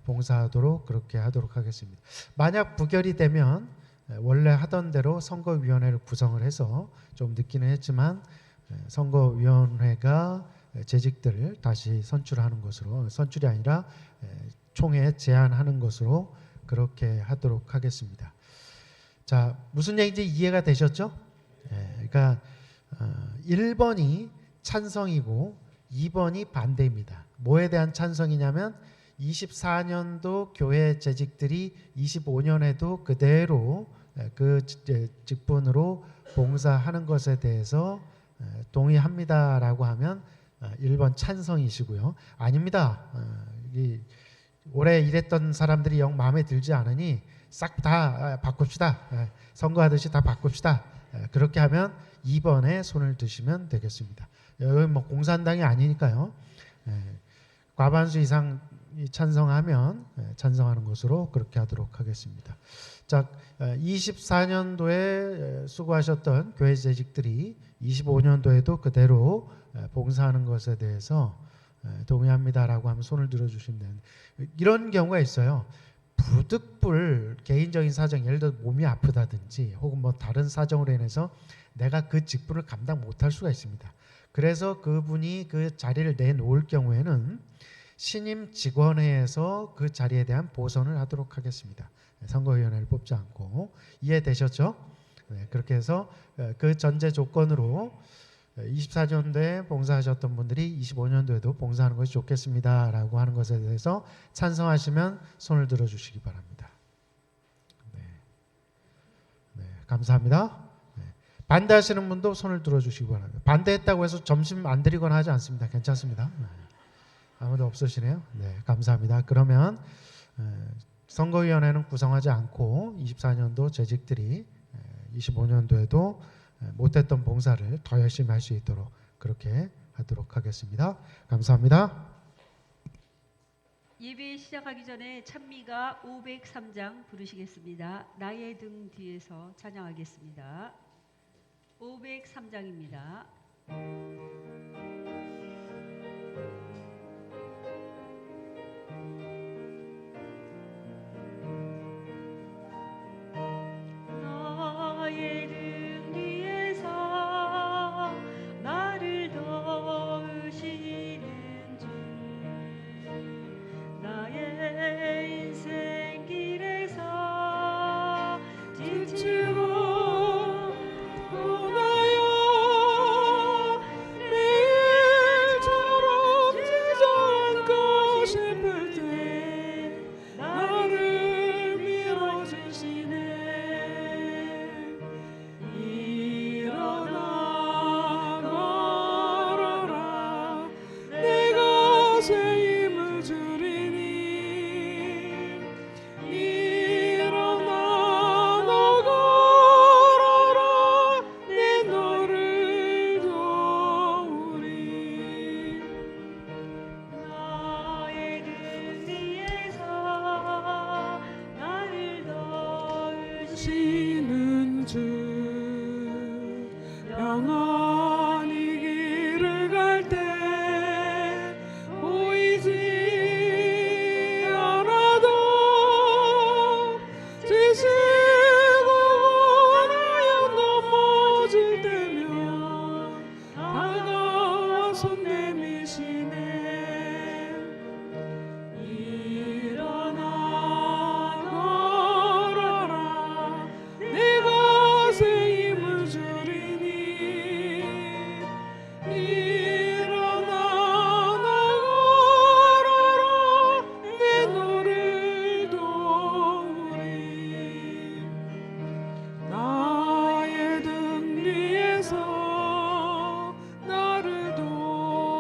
봉사하도록 그렇게 하도록 하겠습니다. 만약 부결이 되면 원래 하던 대로 선거위원회를 구성을 해서 좀 늦기는 했지만 선거위원회가 재직들을 다시 선출하는 것으로 선출이 아니라 총회에 제안하는 것으로 그렇게 하도록 하겠습니다. 자, 무슨 얘기인지 이해가 되셨죠? 그러니까 1번이 찬성이고 2번이 반대입니다. 뭐에 대한 찬성이냐면 24년도 교회 재직들이 25년에도 그대로 그 직분으로 봉사하는 것에 대해서 동의합니다라고 하면 1번 찬성이시고요. 아닙니다. 올해 일했던 사람들이 영 마음에 들지 않으니 싹 다 바꿉시다. 선거하듯이 다 바꿉시다. 그렇게 하면 2번에 손을 드시면 되겠습니다. 여기 뭐 공산당이 아니니까요. 과반수 이상 찬성하면 찬성하는 것으로 그렇게 하도록 하겠습니다. 자, 24년도에 수고하셨던 교회 재직들이 25년도에도 그대로 봉사하는 것에 대해서 동의합니다라고 하면 손을 들어주시면 되는데, 이런 경우가 있어요. 부득불 개인적인 사정, 예를 들어 몸이 아프다든지 혹은 뭐 다른 사정으로 인해서 내가 그 직분을 감당 못할 수가 있습니다. 그래서 그분이 그 자리를 내놓을 경우에는 신임 직원회에서 그 자리에 대한 보선을 하도록 하겠습니다. 선거위원회를 뽑지 않고. 이해되셨죠? 네, 그렇게 해서 그 전제 조건으로 24년도에 봉사하셨던 분들이 25년도에도 봉사하는 것이 좋겠습니다라고 하는 것에 대해서 찬성하시면 손을 들어주시기 바랍니다. 네, 감사합니다. 네, 반대하시는 분도 손을 들어주시기 바랍니다. 반대했다고 해서 점심 안 드리거나 하지 않습니다. 괜찮습니다. 네. 아무도 없으시네요. 네, 감사합니다. 그러면 선거위원회는 구성하지 않고 24년도 재직들이 25년도에도 못했던 봉사를 더 열심히 할 수 있도록 그렇게 하도록 하겠습니다. 감사합니다. 예배 시작하기 전에 찬미가 503장 부르시겠습니다. 나의 등 뒤에서 찬양하겠습니다. 503장입니다. 나의 등 뒤에서 나를 도우시는 주, 나의 인생 길에서 지치고 떠나요. 내일처럼 지저앉고 싶을 때 나를 밀어주시네. 일어나 걸어라, 내가 새 힘을 주리니. 일어나 너 걸어라, 내 너를 도우리. 나의 등 뒤에서 나를 도우시는 주, 영원히 길을 갈 때 보이지 않아도 지시고 나여 넘어질 때면 다가와 손 내미시네. 일어나 걸어라, 내가 새 힘을 주리니. 일어나 걸어라, 내 너를 도우리. 나의 등 뒤에서 나를 도우시는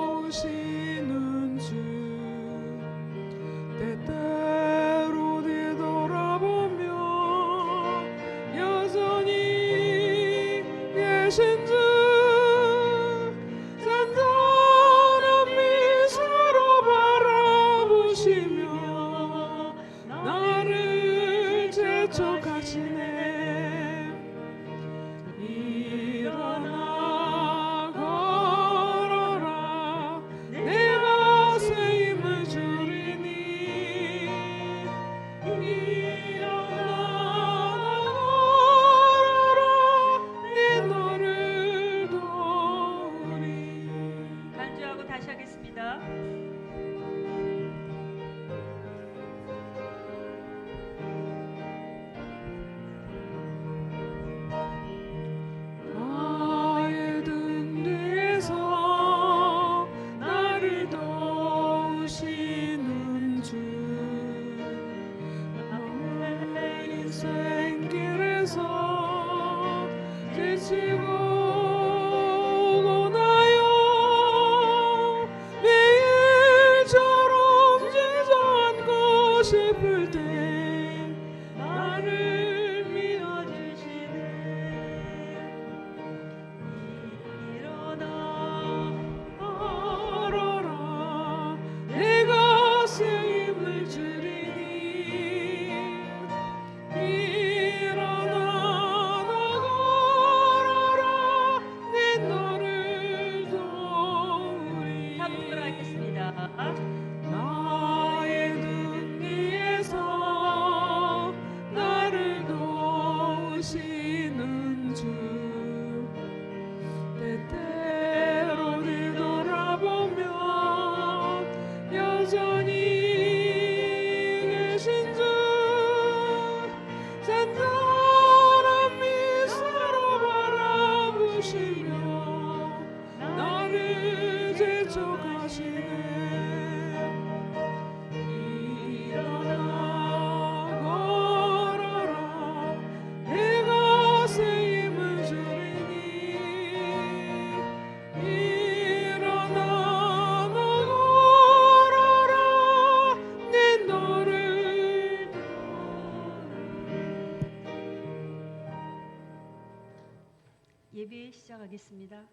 나의 등 위에서 나를 도우시는 주 때때로 뒤돌아보면 여전히 계신 주 잔잔한 미소로 바라보시며 나를 재촉하시네. 일어나 걸어라 내가 새 힘을 주리니 일어나 너 걸어라 내 너를 예배 시작하겠습니다.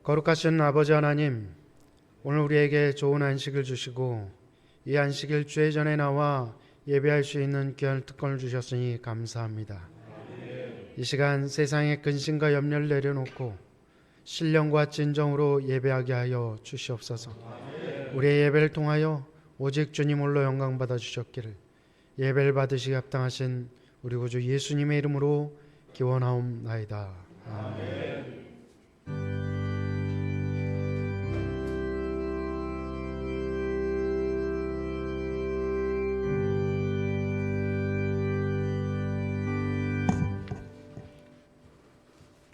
거룩하신 아버지 하나님, 오늘 우리에게 좋은 안식을 주시고 이 안식일 주의 전에 나와 예배할 수 있는 귀한 특권을 주셨으니 감사합니다. 이 시간 세상의 근심과 염려를 내려놓고 신령과 진정으로 예배하게 하여 주시옵소서. 우리의 예배를 통하여 오직 주님 홀로 영광 받아 주셨기를 예배를 받으시기 합당하신 우리 구주 예수님의 이름으로 기원하옵나이다. 아멘.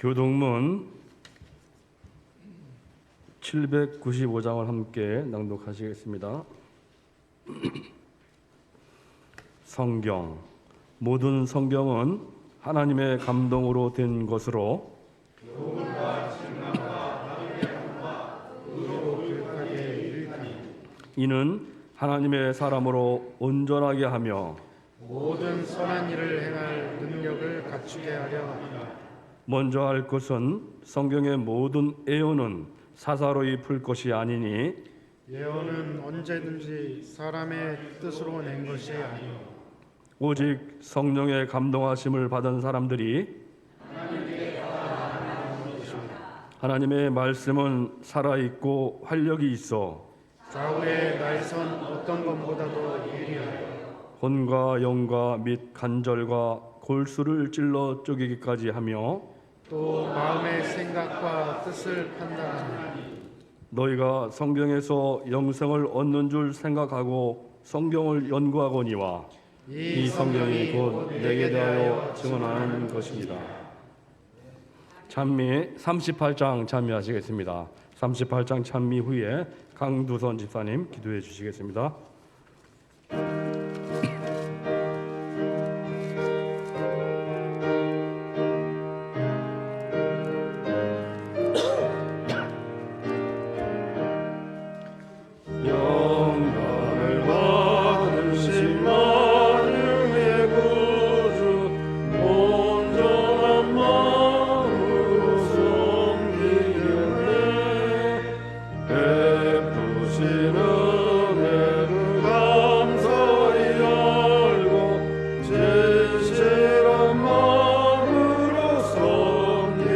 교동문 795장을 함께 낭독하시겠습니다. 성경, 모든 성경은 하나님의 감동으로 된 것으로 이는 하나님의 사람으로 온전하게 하며 모든 선한 일을 행할 능력을 갖추게 하려 합니다. 먼저 할 것은 성경의 모든 예언은 사사로이 풀 것이 아니니 예언은 언제든지 사람의 뜻으로 낸 것이 아니오 오직 성령의 감동하심을 받은 사람들이 하나님의 말씀은 살아있고 활력이 있어 좌우의 날선 어떤 것보다도 예리하여 혼과 영과 및 간절과 골수를 찔러 쪼개기까지 하며 또 마음의 생각과 뜻을 판단하니 너희가 성경에서 영생을 얻는 줄 생각하고 성경을 연구하거니와 이 성경이 곧 내게 대하여 증언하는 것입니다. 찬미 38장 찬미하시겠습니다. 38장 찬미 후에 강두선 집사님 기도해 주시겠습니다. 영광을 받으신 만유의 구주 온전한 마음으로 섬기겠네. 베푸신 은혜를 감사히 알고 진실한 마음으로 섬기겠네.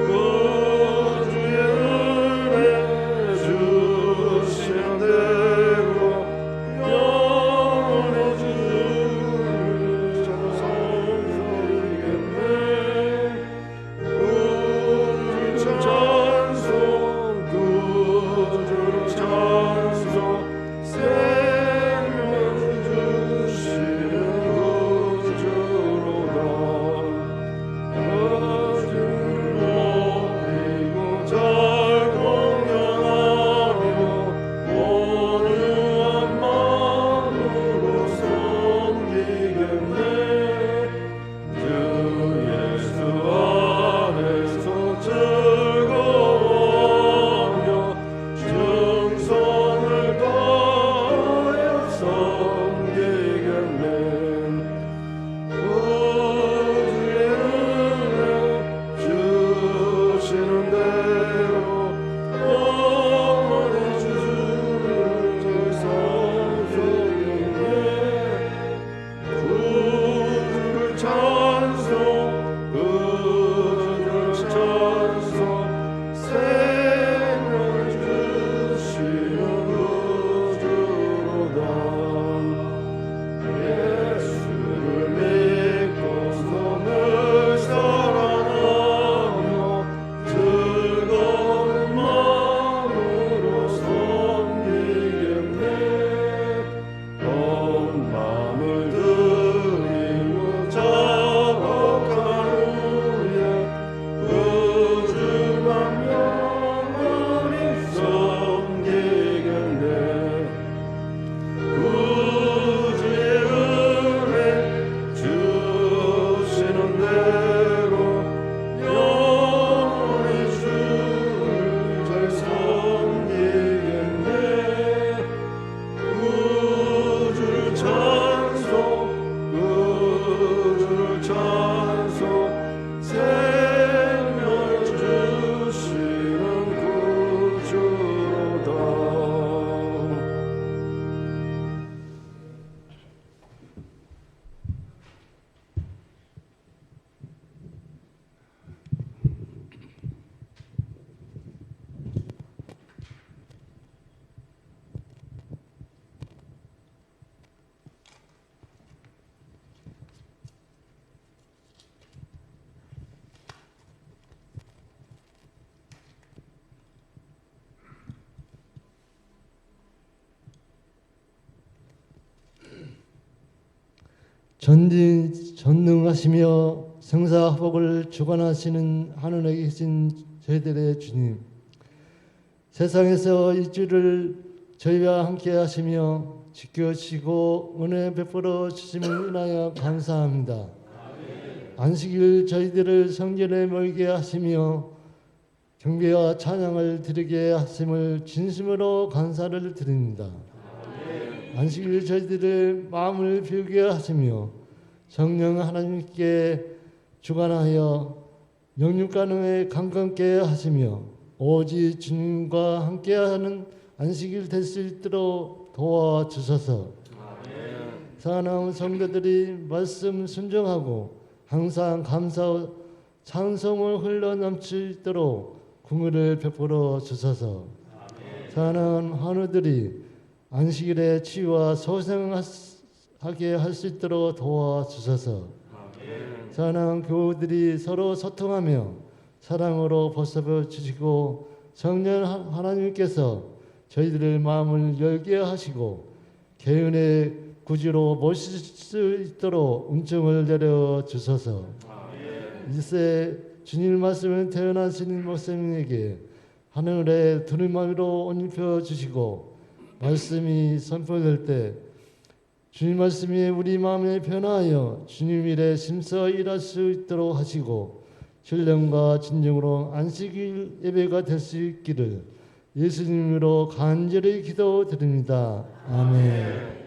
구주의 은혜 주시는 대로 영원히 주를 찬송하겠네. 구주를 찬송 구주를 찬송 생명 주시는 구주로다. 주를 높이고 잘 공경하며 온유한 마음으로 섬기겠네. 주 예수 안에서 즐거워하며 충성을 다하여 섬기겠네. 구주의 은혜 주시는 대로 영원히 주를 찬송하겠네. 구주를 찬송 구주를 찬송 생명을 주시는 구주로다. 예수를 믿고서 늘 사랑하며 즐거운 마음으로 섬기겠네. 온 마음을 드리고 작업한 후에 구주만 영원히 섬기겠네. 구주의 은혜 주시는 대로 영원히 주를 잘 섬기겠네. 구주를 찬송 구주를 찬송 생명을 주시는 구주로다. 전능하시며 생사화복을 주관하시는 하늘에 계신 저희들의 주님, 세상에서 이 주를 저희와 함께 하시며 지켜주시고 은혜 베풀어 주심을 인하여 감사합니다. 안식일 저희들을 성전에 모이게 하시며 경배와 찬양을 드리게 하심을 진심으로 감사를 드립니다. 안식일 저희들의 마음을 비우게 하시며 성령 하나님께 주관하여 영육간음에 강건케 하시며 오직 주님과 함께하는 안식일 될 수 있도록 도와주소서. 사랑하는 성도들이 말씀 순종하고 항상 감사 찬송을 흘러 넘치도록 긍휼을 베풀어 주소서. 사랑하는 환우들이 안식일에 치유와 소생하게 할 수 있도록 도와주소서. 사랑하는 교우들이 서로 소통하며 사랑으로 보살펴 주시고 성령 하나님께서 저희들의 마음을 열게 하시고 개인의 구주로 모실 수 있도록 은총을 내려 주소서. 이세 주님 말씀을 태어나시는 목사님에게 하늘에 두루마리로 옷 입혀 주시고 말씀이 선포될 때 주님 말씀이 우리 마음에 변화하여 주님 일에 심서 일할 수 있도록 하시고 신령과 진정으로 안식일 예배가 될 수 있기를 예수님으로 간절히 기도드립니다. 아멘.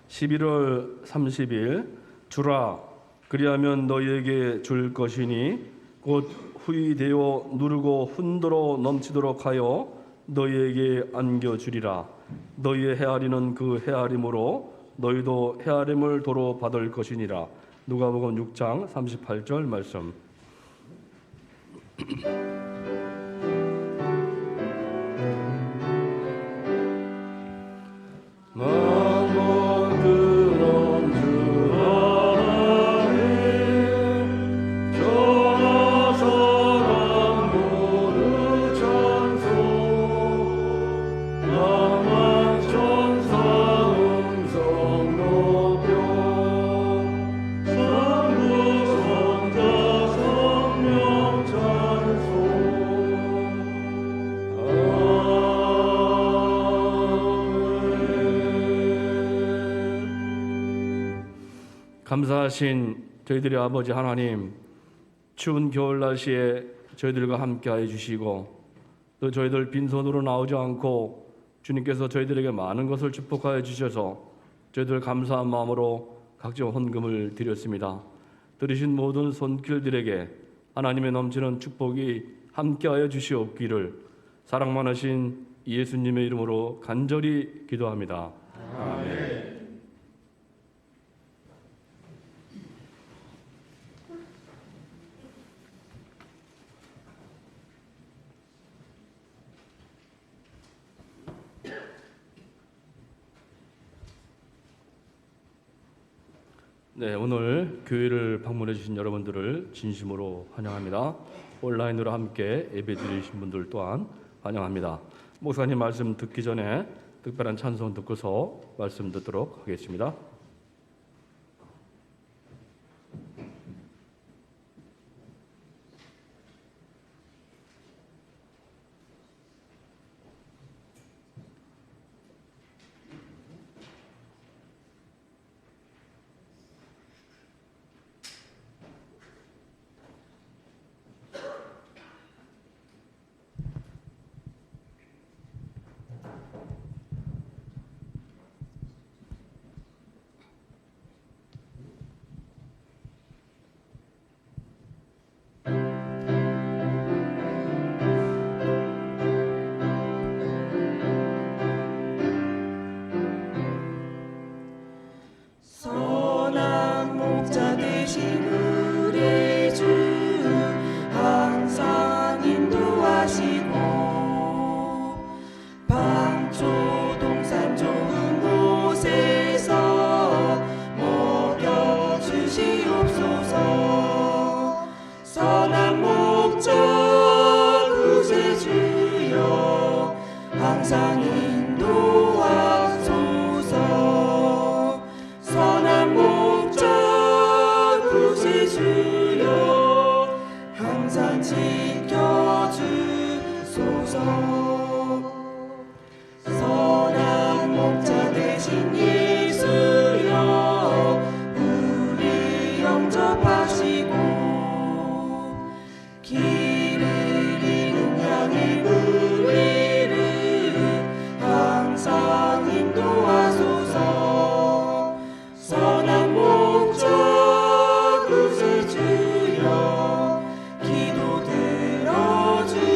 (11월 30일) 주라 그리하면 너희에게 줄 것이니 곧 후이되어 누르고 훈도로 넘치도록 하여 너희에게 안겨주리라. 너희의 헤아리는 그 헤아림으로 너희도 헤아림을 도로 받을 것이니라. 누가복음 6장 38절 말씀. 감사하신 저희들의 아버지 하나님, 추운 겨울 날씨에 저희들과 함께하여 주시고 또 저희들 빈손으로 나오지 않고 주님께서 저희들에게 많은 것을 축복하여 주셔서 저희들 감사한 마음으로 각종 헌금을 드렸습니다. 들으신 모든 손길들에게 하나님의 넘치는 축복이 함께하여 주시옵기를 사랑 많으신 예수님의 이름으로 간절히 기도합니다. 아멘. 네, 오늘 교회를 방문해 주신 여러분들을 진심으로 환영합니다. 온라인으로 함께 예배 드리신 분들 또한 환영합니다. 목사님 말씀 듣기 전에 특별한 찬송 듣고서 말씀 듣도록 하겠습니다. 선한 목자 되신 우리 주 항상 인도하시고 방초 동산 좋은 곳에서 먹여주시옵소서. 선한 목자 구세주여 항상 인도하소서. 선한 목자 구세주여 항상 지켜주소서. 선한 목자 되신 예수여 우리 영접하시고 길을 잃은 양의 우리를 항상 인도하소서. 선한 목자 구세주여 기도 들어주소서.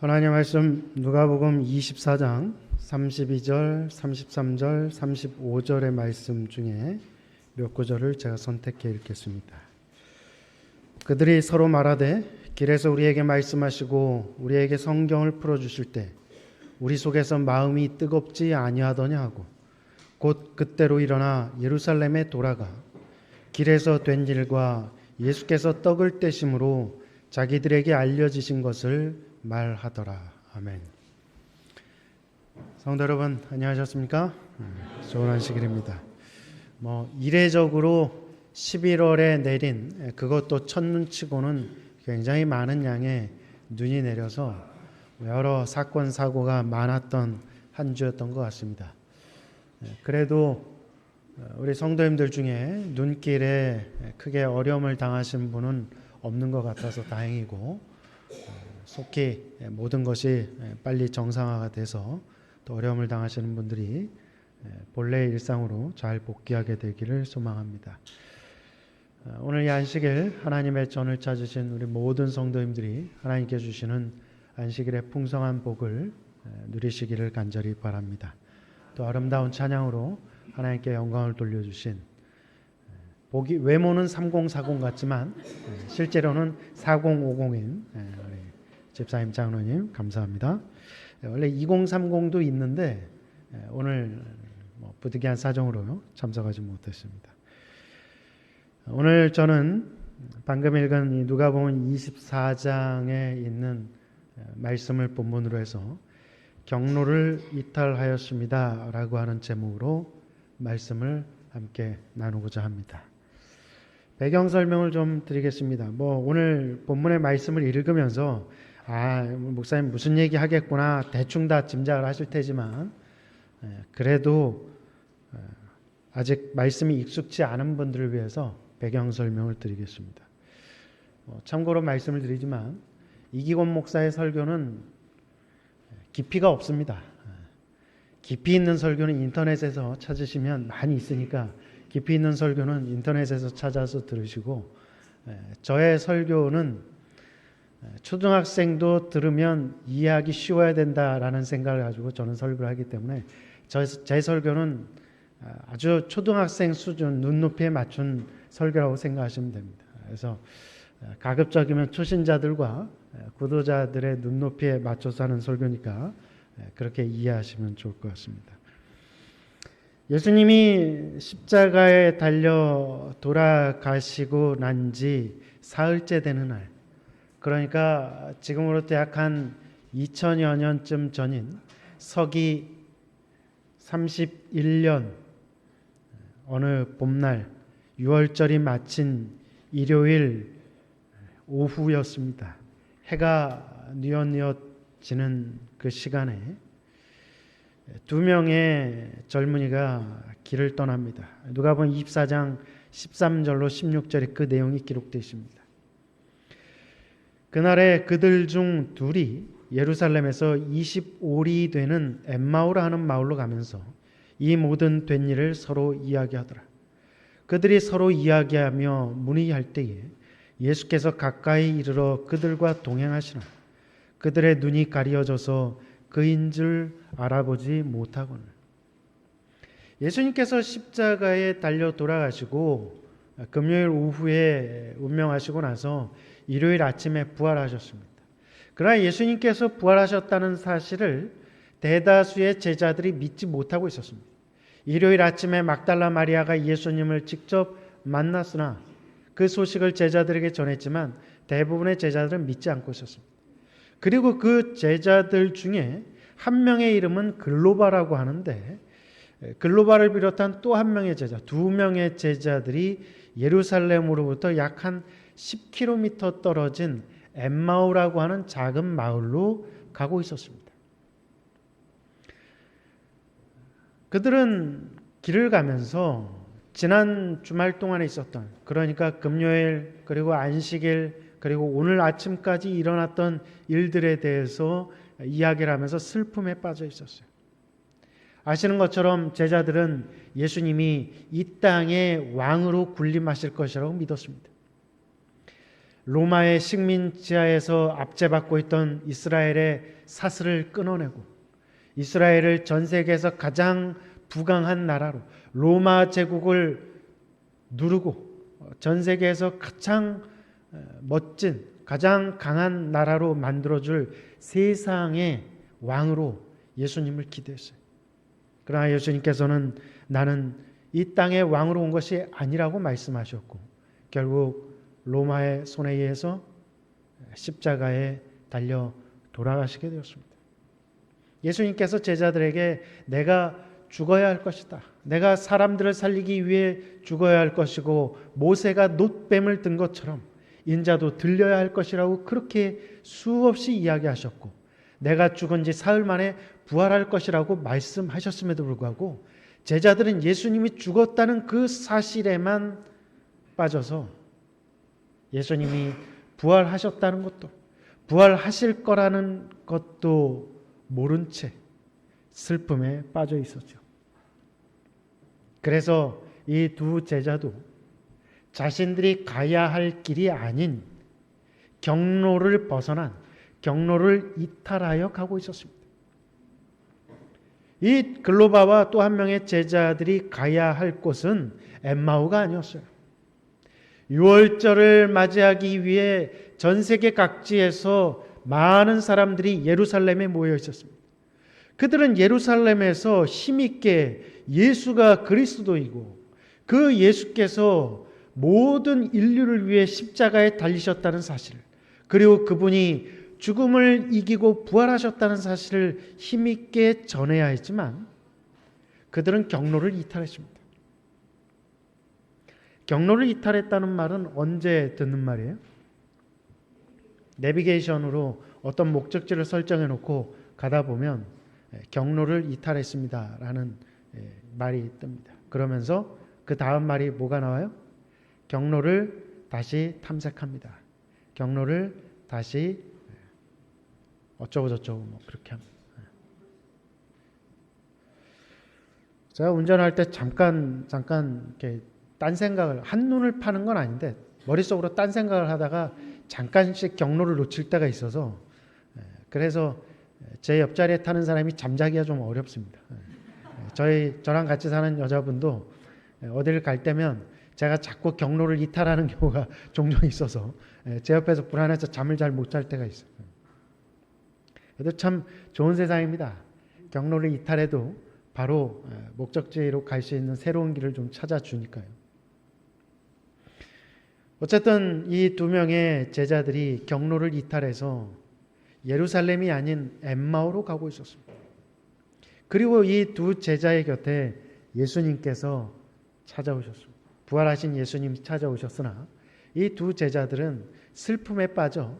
하나님 말씀 누가복음 24장 32절, 33절, 35절의 말씀 중에 몇 구절을 제가 선택해 읽겠습니다. 그들이 서로 말하되 길에서 우리에게 말씀하시고 우리에게 성경을 풀어주실 때 우리 속에서 마음이 뜨겁지 아니하더냐 하고 곧 그때로 일어나 예루살렘에 돌아가 길에서 된 일과 예수께서 떡을 떼심으로 자기들에게 알려지신 것을 말하더라. 아멘. 성도 여러분 안녕하셨습니까? 좋은 안식일입니다. 이례적으로 11월에 내린 그것도 첫눈치고는 굉장히 많은 양의 눈이 내려서 여러 사건 사고가 많았던 한 주였던 것 같습니다. 그래도 우리 성도님들 중에 눈길에 크게 어려움을 당하신 분은 없는 것 같아서 다행이고 속히 모든 것이 빨리 정상화가 돼서 또 어려움을 당하시는 분들이 본래의 일상으로 잘 복귀하게 되기를 소망합니다. 오늘 이 안식일 하나님의 전을 찾으신 우리 모든 성도님들이 하나님께 주시는 안식일의 풍성한 복을 누리시기를 간절히 바랍니다. 또 아름다운 찬양으로 하나님께 영광을 돌려주신 보기 외모는 3040 같지만 실제로는 4050인 우리 집사님 장로님 감사합니다. 원래 2030도 있는데 오늘 부득이한 사정으로 참석하지 못했습니다. 오늘 저는 방금 읽은 이 누가복음 24장에 있는 말씀을 본문으로 해서 경로를 이탈하였습니다 라고 하는 제목으로 말씀을 함께 나누고자 합니다. 배경 설명을 좀 드리겠습니다. 오늘 본문의 말씀을 읽으면서 목사님 무슨 얘기 하겠구나 대충 다 짐작을 하실 테지만 그래도 아직 말씀이 익숙치 않은 분들을 위해서 배경 설명을 드리겠습니다. 참고로 말씀을 드리지만 이기권 목사의 설교는 깊이가 없습니다. 깊이 있는 설교는 인터넷에서 찾으시면 많이 있으니까 깊이 있는 설교는 인터넷에서 찾아서 들으시고 저의 설교는 초등학생도 들으면 이해하기 쉬워야 된다라는 생각을 가지고 저는 설교를 하기 때문에 제 설교는 아주 초등학생 수준 눈높이에 맞춘 설교라고 생각하시면 됩니다. 그래서 가급적이면 초신자들과 구도자들의 눈높이에 맞춰서 하는 설교니까 그렇게 이해하시면 좋을 것 같습니다. 예수님이 십자가에 달려 돌아가시고 난 지 사흘째 되는 날, 그러니까 지금으로부터 약 한 2000여 년쯤 전인 서기 31년 어느 봄날 6월절이 마친 일요일 오후였습니다. 해가 뉘엿뉘엿 지는 그 시간에 두 명의 젊은이가 길을 떠납니다. 누가복음 24장 13절로 16절에 그 내용이 기록되어 있습니다. 그날에 그들 중 둘이 예루살렘에서 25리 되는 엠마오라 하는 마을로 가면서 이 모든 된 일을 서로 이야기하더라. 그들이 서로 이야기하며 문의할 때에 예수께서 가까이 이르러 그들과 동행하시나 그들의 눈이 가리어져서 그인 줄 알아보지 못하거늘. 예수님께서 십자가에 달려 돌아가시고 금요일 오후에 운명하시고 나서 일요일 아침에 부활하셨습니다. 그러나 예수님께서 부활하셨다는 사실을 대다수의 제자들이 믿지 못하고 있었습니다. 일요일 아침에 막달라 마리아가 예수님을 직접 만났으나 그 소식을 제자들에게 전했지만 대부분의 제자들은 믿지 않고 있었습니다. 그리고 그 제자들 중에 한 명의 이름은 글로바라고 하는데 글로바를 비롯한 또 한 명의 제자, 두 명의 제자들이 예루살렘으로부터 약 한 10km 떨어진 엠마오라고 하는 작은 마을로 가고 있었습니다. 그들은 길을 가면서 지난 주말 동안에 있었던, 그러니까 금요일 그리고 안식일 그리고 오늘 아침까지 일어났던 일들에 대해서 이야기를 하면서 슬픔에 빠져 있었어요. 아시는 것처럼 제자들은 예수님이 이 땅의 왕으로 군림하실 것이라고 믿었습니다. 로마의 식민 지하에서 압제받고 있던 이스라엘의 사슬을 끊어내고 이스라엘을 전 세계에서 가장 부강한 나라로 로마 제국을 누르고 전 세계에서 가장 멋진 가장 강한 나라로 만들어줄 세상의 왕으로 예수님을 기대했어요. 그러나 예수님께서는 나는 이 땅의 왕으로 온 것이 아니라고 말씀하셨고 결국 로마의 손에 의해서 십자가에 달려 돌아가시게 되었습니다. 예수님께서 제자들에게 내가 죽어야 할 것이다. 내가 사람들을 살리기 위해 죽어야 할 것이고 모세가 놋뱀을 든 것처럼 인자도 들려야 할 것이라고 그렇게 수없이 이야기하셨고 내가 죽은 지 사흘 만에 부활할 것이라고 말씀하셨음에도 불구하고 제자들은 예수님이 죽었다는 그 사실에만 빠져서 예수님이 부활하셨다는 것도 부활하실 거라는 것도 모른 채 슬픔에 빠져 있었죠. 그래서 이 두 제자도 자신들이 가야 할 길이 아닌 경로를 벗어난 경로를 이탈하여 가고 있었습니다. 이 글로바와 또 한 명의 제자들이 가야 할 곳은 엠마오가 아니었어요. 유월절을 맞이하기 위해 전 세계 각지에서 많은 사람들이 예루살렘에 모여 있었습니다. 그들은 예루살렘에서 힘있게 예수가 그리스도이고 그 예수께서 모든 인류를 위해 십자가에 달리셨다는 사실, 그리고 그분이 죽음을 이기고 부활하셨다는 사실을 힘있게 전해야 했지만 그들은 경로를 이탈했습니다. 경로를 이탈했다는 말은 언제 듣는 말이에요? 내비게이션으로 어떤 목적지를 설정해 놓고 가다 보면 경로를 이탈했습니다 라는 말이 뜹니다. 그러면서 그 다음 말이 뭐가 나와요? 경로를 다시 탐색합니다. 경로를 다시 어쩌고 저쩌고 뭐 그렇게 합니다. 제가 운전할 때 잠깐 이렇게 딴 생각을 한눈을 파는 건 아닌데 머릿속으로 딴 생각을 하다가 잠깐씩 경로를 놓칠 때가 있어서 그래서 제 옆자리에 타는 사람이 잠자기가 좀 어렵습니다. 저랑 같이 사는 여자분도 어디를 갈 때면 제가 자꾸 경로를 이탈하는 경우가 종종 있어서 제 옆에서 불안해서 잠을 잘 못 잘 때가 있어요. 그래도 참 좋은 세상입니다. 경로를 이탈해도 바로 목적지로 갈 수 있는 새로운 길을 좀 찾아주니까요. 어쨌든 이 두 명의 제자들이 경로를 이탈해서 예루살렘이 아닌 엠마오로 가고 있었습니다. 그리고 이 두 제자의 곁에 예수님께서 찾아오셨습니다. 부활하신 예수님이 찾아오셨으나 이 두 제자들은 슬픔에 빠져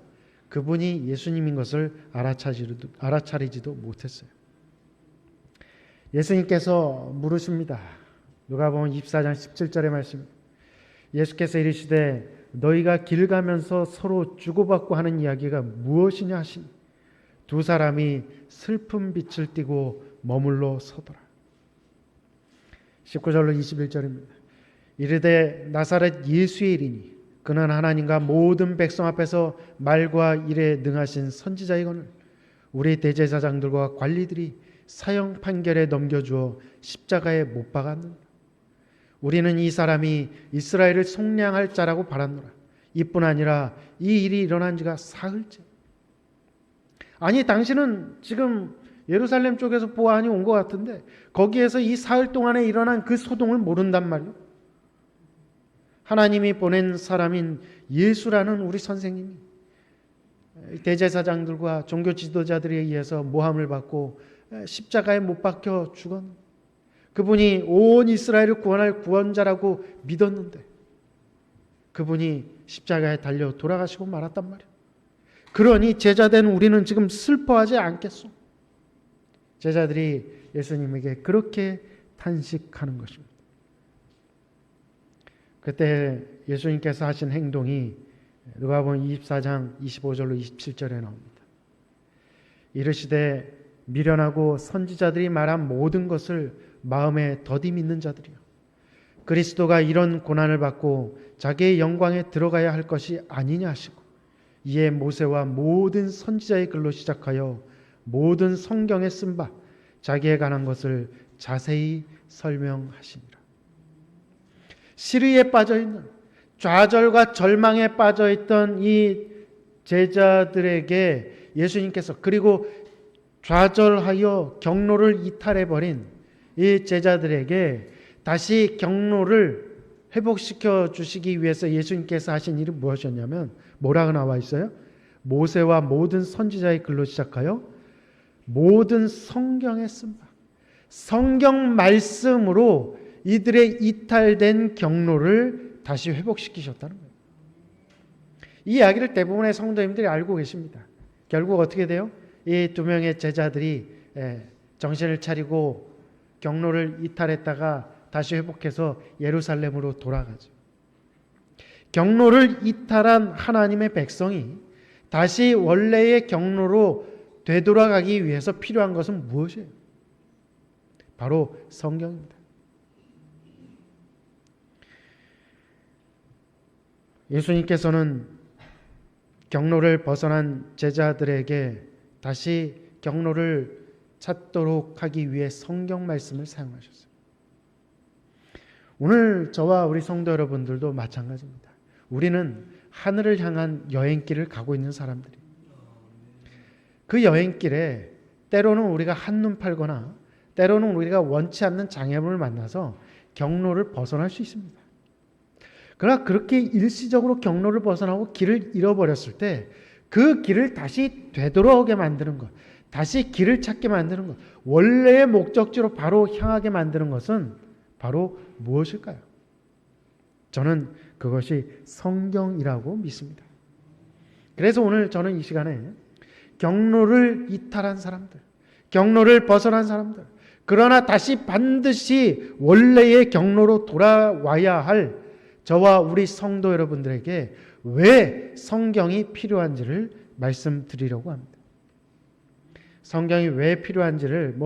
그분이 예수님인 것을 알아차리지도 못했어요. 예수님께서 물으십니다. 누가복음 24장 17절의 말씀. 예수께서 이르시되 너희가 길 가면서 서로 주고받고 하는 이야기가 무엇이냐 하시니 두 사람이 슬픈 빛을 띠고 머물러 서더라. 19절로 21절입니다. 이르되 나사렛 예수의 이리니 그는 하나님과 모든 백성 앞에서 말과 일에 능하신 선지자이거늘 우리 대제사장들과 관리들이 사형 판결에 넘겨주어 십자가에 못 박았느니라. 우리는 이 사람이 이스라엘을 속량할 자라고 바랐노라. 이뿐 아니라 이 일이 일어난 지가 사흘째. 아니 당신은 지금 예루살렘 쪽에서 보아하니 온 것 같은데 거기에서 이 사흘 동안에 일어난 그 소동을 모른단 말이에요. 하나님이 보낸 사람인 예수라는 우리 선생님이 대제사장들과 종교 지도자들에 의해서 모함을 받고 십자가에 못 박혀 죽었는데 그분이 온 이스라엘을 구원할 구원자라고 믿었는데 그분이 십자가에 달려 돌아가시고 말았단 말이에요. 그러니 제자된 우리는 지금 슬퍼하지 않겠소? 제자들이 예수님에게 그렇게 탄식하는 것입니다. 그때 예수님께서 하신 행동이 누가복음 24장 25절로 27절에 나옵니다. 이르시되 미련하고 선지자들이 말한 모든 것을 마음에 더디 믿는 자들이요 그리스도가 이런 고난을 받고 자기의 영광에 들어가야 할 것이 아니냐 하시고 이에 모세와 모든 선지자의 글로 시작하여 모든 성경에 쓴 바 자기에 관한 것을 자세히 설명하시니라. 시리에 빠져있는 좌절과 절망에 빠져있던 이 제자들에게 예수님께서, 그리고 좌절하여 경로를 이탈해버린 이 제자들에게 다시 경로를 회복시켜 주시기 위해서 예수님께서 하신 일은 무엇이었냐면, 뭐라고 나와 있어요? 모세와 모든 선지자의 글로 시작하여 모든 성경에 쓴 바, 성경 말씀으로 이들의 이탈된 경로를 다시 회복시키셨다는 거예요. 이 이야기를 대부분의 성도님들이 알고 계십니다. 결국 어떻게 돼요? 이 두 명의 제자들이 정신을 차리고 경로를 이탈했다가 다시 회복해서 예루살렘으로 돌아가죠. 경로를 이탈한 하나님의 백성이 다시 원래의 경로로 되돌아가기 위해서 필요한 것은 무엇이에요? 바로 성경입니다. 예수님께서는 경로를 벗어난 제자들에게 다시 경로를 찾도록 하기 위해 성경 말씀을 사용하셨어요. 오늘 저와 우리 성도 여러분들도 마찬가지입니다. 우리는 하늘을 향한 여행길을 가고 있는 사람들이, 그 여행길에 때로는 우리가 한눈 팔거나 때로는 우리가 원치 않는 장애물을 만나서 경로를 벗어날 수 있습니다. 그러나 그렇게 일시적으로 경로를 벗어나고 길을 잃어버렸을 때 그 길을 다시 되돌아오게 만드는 것, 다시 길을 찾게 만드는 것, 원래의 목적지로 바로 향하게 만드는 것은 바로 무엇일까요? 저는 그것이 성경이라고 믿습니다. 그래서 오늘 저는 이 시간에 경로를 이탈한 사람들, 경로를 벗어난 사람들, 그러나 다시 반드시 원래의 경로로 돌아와야 할 저와 우리 성도 여러분들에게 왜 성경이 필요한지를 말씀드리려고 합니다. 성경이 왜 필요한지를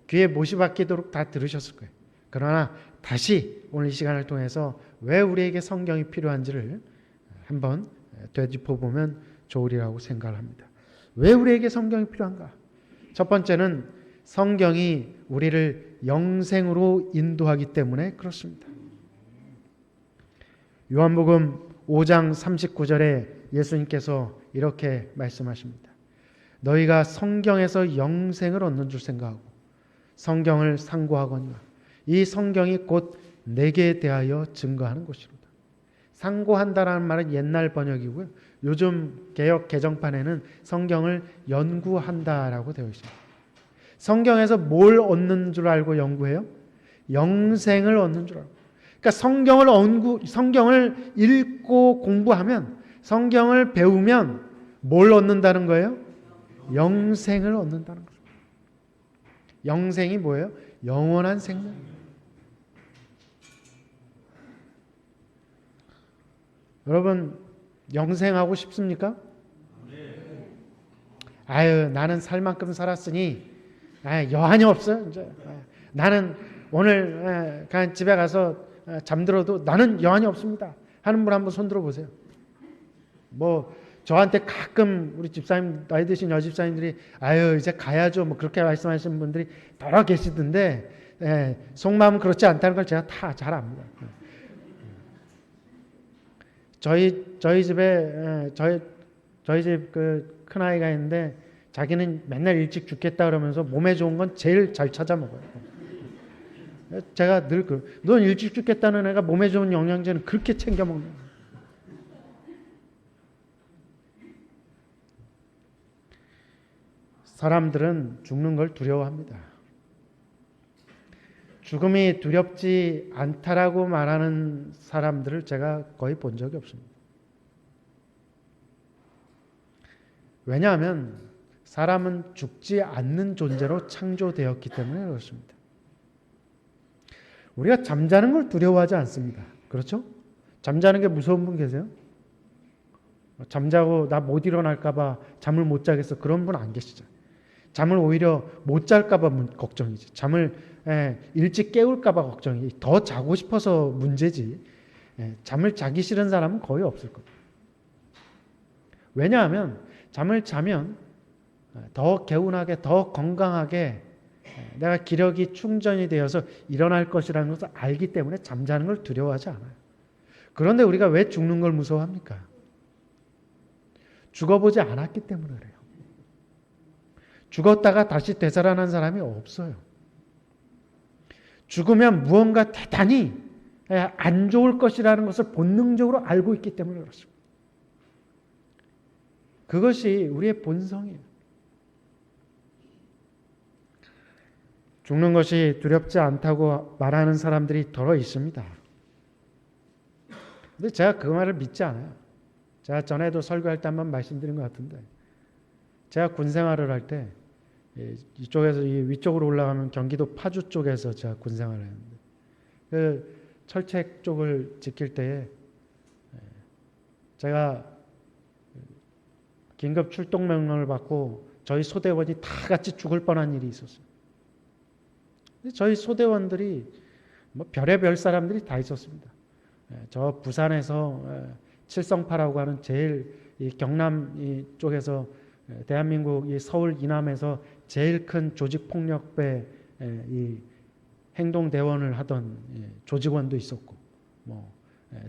귀에 못이 박히도록 다 들으셨을 거예요. 그러나 다시 오늘 이 시간을 통해서 왜 우리에게 성경이 필요한지를 한번 되짚어보면 좋으리라고 생각을 합니다. 왜 우리에게 성경이 필요한가? 첫 번째는 성경이 우리를 영생으로 인도하기 때문에 그렇습니다. 요한복음 5장 39절에 예수님께서 이렇게 말씀하십니다. 너희가 성경에서 영생을 얻는 줄 생각하고 성경을 상고하거니와 이 성경이 곧 내게 대하여 증거하는 것이로다. 상고한다라는 말은 옛날 번역이고요. 요즘 개역 개정판에는 성경을 연구한다라고 되어 있습니다. 성경에서 뭘 얻는 줄 알고 연구해요? 영생을 얻는 줄 알고. 그러니까 성경을 읽고 공부하면, 성경을 배우면 뭘 얻는다는 거예요? 영생을 얻는다는 거죠. 영생이 뭐예요? 영원한 생명. 여러분, 영생하고 싶습니까? 아유, 나는 살 만큼 살았으니 여한이 없어요. 이제 나는 오늘 그냥 집에 가서 잠들어도 나는 여한이 없습니다 하는 분 한번 손 들어보세요. 저한테 가끔 우리 집사님, 나이 드신 여집사님들이 아유 이제 가야죠 그렇게 말씀하시는 분들이 여러 계시던데 속마음은 그렇지 않다는 걸 제가 다 잘 압니다. 저희 집에 저희 집 그 큰아이가 있는데 자기는 맨날 일찍 죽겠다 그러면서 몸에 좋은 건 제일 잘 찾아 먹어요. 제가 늘 넌 일찍 죽겠다는 애가 몸에 좋은 영양제는 그렇게 챙겨 먹는 거예요. 사람들은 죽는 걸 두려워합니다. 죽음이 두렵지 않다라고 말하는 사람들을 제가 거의 본 적이 없습니다. 왜냐하면 사람은 죽지 않는 존재로 창조되었기 때문에 그렇습니다. 우리가 잠자는 걸 두려워하지 않습니다. 그렇죠? 잠자는 게 무서운 분 계세요? 잠자고 나 못 일어날까 봐 잠을 못 자겠어. 그런 분 안 계시죠. 잠을 오히려 못 잘까 봐 걱정이지. 잠을 일찍 깨울까봐 걱정이, 더 자고 싶어서 문제지. 잠을 자기 싫은 사람은 거의 없을 겁니다. 왜냐하면 잠을 자면 더 개운하게, 더 건강하게 내가 기력이 충전이 되어서 일어날 것이라는 것을 알기 때문에 잠자는 걸 두려워하지 않아요. 그런데 우리가 왜 죽는 걸 무서워합니까? 죽어보지 않았기 때문에 그래요. 죽었다가 다시 되살아난 사람이 없어요. 죽으면 무언가 대단히 안 좋을 것이라는 것을 본능적으로 알고 있기 때문에 그렇습니다. 그것이 우리의 본성이에요. 죽는 것이 두렵지 않다고 말하는 사람들이 더러 있습니다. 근데 제가 그 말을 믿지 않아요. 제가 전에도 설교할 때 한번 말씀드린 것 같은데, 제가 군 생활을 할 때 이쪽에서 위쪽으로 올라가면 경기도 파주 쪽에서 제가 군 생활을 했는데, 그 철책 쪽을 지킬 때에 제가 긴급 출동 명령을 받고 저희 소대원이 다 같이 죽을 뻔한 일이 있었어요. 근데 저희 소대원들이 뭐 별의별 사람들이 다 있었습니다. 저 부산에서 칠성파라고 하는 제일 이 경남 쪽에서 대한민국 이 서울 이남에서 제일 큰 조직폭력배 이 행동대원을 하던 조직원도 있었고, 뭐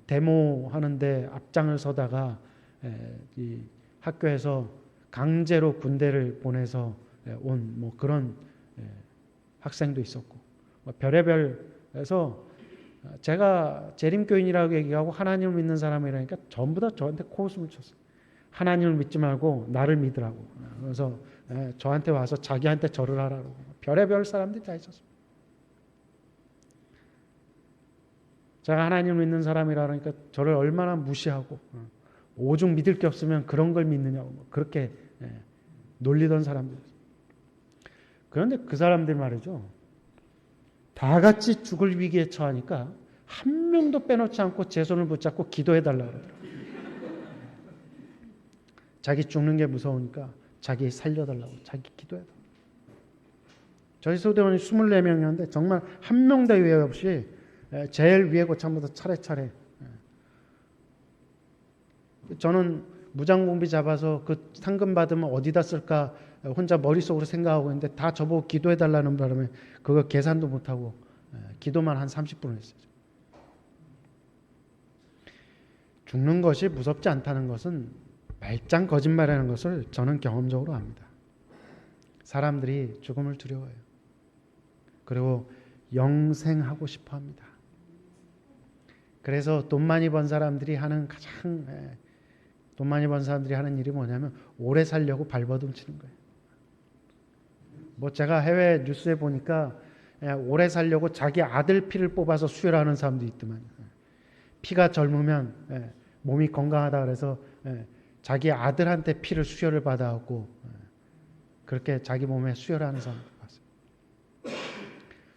데모하는데 앞장을 서다가 이 학교에서 강제로 군대를 보내서 온 뭐 그런 학생도 있었고, 뭐 별의별에서 제가 재림교인이라고 얘기하고 하나님을 믿는 사람이라니까 전부 다 저한테 코웃음을 쳤어요. 하나님을 믿지 말고 나를 믿으라고. 그래서 저한테 와서 자기한테 절을 하라고. 별의별 사람들이 다 있었습니다. 제가 하나님을 믿는 사람이라 그러니까 저를 얼마나 무시하고 오죽 믿을 게 없으면 그런 걸 믿느냐고 그렇게 놀리던 사람들. 그런데 그 사람들 말이죠, 다 같이 죽을 위기에 처하니까 한 명도 빼놓지 않고 제 손을 붙잡고 기도해달라고 그러더라고요. 자기 죽는 게 무서우니까 자기 살려달라고, 자기 기도해달라고. 저희 소대원이 24명이었는데 정말 한 명도 예외 없이 제일 위에 고참부터 차례차례. 저는 무장공비 잡아서 그 상금 받으면 어디다 쓸까 혼자 머릿속으로 생각하고 있는데 다 저보고 기도해달라는 바람에 그거 계산도 못하고 기도만 한 30분을 했어요. 죽는 것이 무섭지 않다는 것은 말짱 거짓말이라는 것을 저는 경험적으로 압니다. 사람들이 죽음을 두려워해요. 그리고 영생하고 싶어 합니다. 그래서 돈 많이 번 사람들이 하는 돈 많이 번 사람들이 하는 일이 뭐냐면 오래 살려고 발버둥 치는 거예요. 뭐 제가 해외 뉴스에 보니까 오래 살려고 자기 아들 피를 뽑아서 수혈하는 사람도 있더만. 피가 젊으면 몸이 건강하다 그래서 자기 아들한테 피를 수혈을 받아갖고 그렇게 자기 몸에 수혈하는 사람도 봤어요.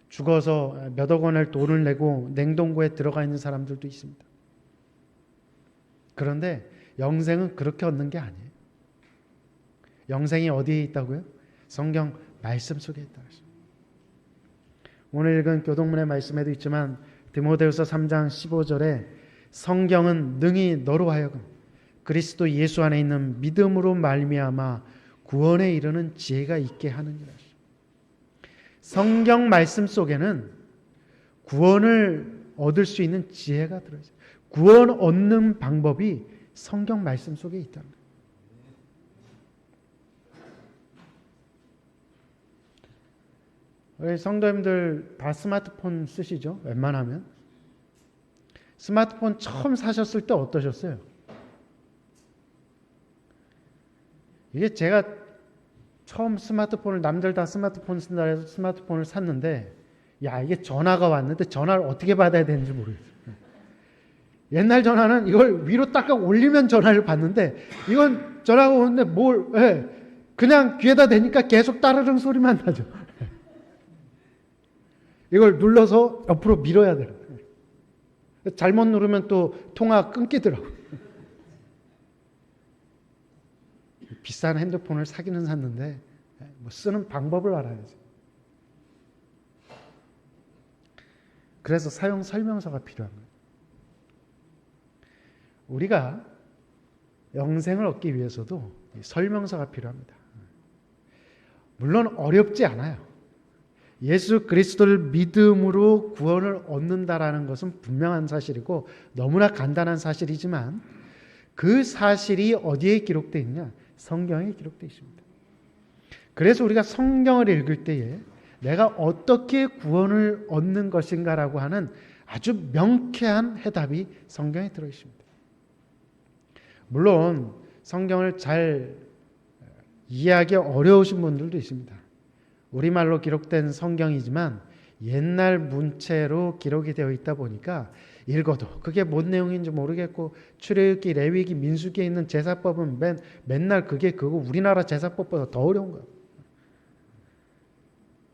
죽어서 몇억 원을 돈을 내고 냉동고에 들어가 있는 사람들도 있습니다. 그런데 영생은 그렇게 얻는 게 아니에요. 영생이 어디에 있다고요? 성경 말씀 속에 있다고 했습니다. 오늘 읽은 교동문의 말씀에도 있지만 디모데후서 3장 15절에 성경은 능히 너로 하여금 그리스도 예수 안에 있는 믿음으로 말미암아 구원에 이르는 지혜가 있게 하느니라. 성경 말씀 속에는 구원을 얻을 수 있는 지혜가 들어있어요. 구원 얻는 방법이 성경 말씀 속에 있다는 거예요. 우리 성도님들 다 스마트폰 쓰시죠? 웬만하면. 스마트폰 처음 사셨을 때 어떠셨어요? 이게 제가 처음 스마트폰을, 남들 다 스마트폰 쓴다 해서 스마트폰을 샀는데, 야, 이게 전화가 왔는데 전화를 어떻게 받아야 되는지 모르겠어요. 옛날 전화는 이걸 위로 딱 올리면 전화를 받는데, 이건 전화가 오는데 그냥 귀에다 대니까 계속 따르릉 소리만 나죠. 이걸 눌러서 옆으로 밀어야 돼요. 잘못 누르면 또 통화 끊기더라고요. 비싼 핸드폰을 사기는 샀는데 뭐 쓰는 방법을 알아야지. 그래서 사용 설명서가 필요한 거예요. 우리가 영생을 얻기 위해서도 설명서가 필요합니다. 물론 어렵지 않아요. 예수 그리스도를 믿음으로 구원을 얻는다라는 것은 분명한 사실이고 너무나 간단한 사실이지만 그 사실이 어디에 기록되어 있냐? 성경에 기록되어 있습니다. 그래서 우리가 성경을 읽을 때에 내가 어떻게 구원을 얻는 것인가라고 하는 아주 명쾌한 해답이 성경에 들어 있습니다. 물론 성경을 잘 이해하기 어려우신 분들도 있습니다. 우리말로 기록된 성경이지만 옛날 문체로 기록이 되어 있다 보니까 읽어도 그게 뭔 내용인지 모르겠고 출애굽기, 레위기, 민수기에 있는 제사법은 맨날 그거 우리나라 제사법보다 더 어려운 거예요.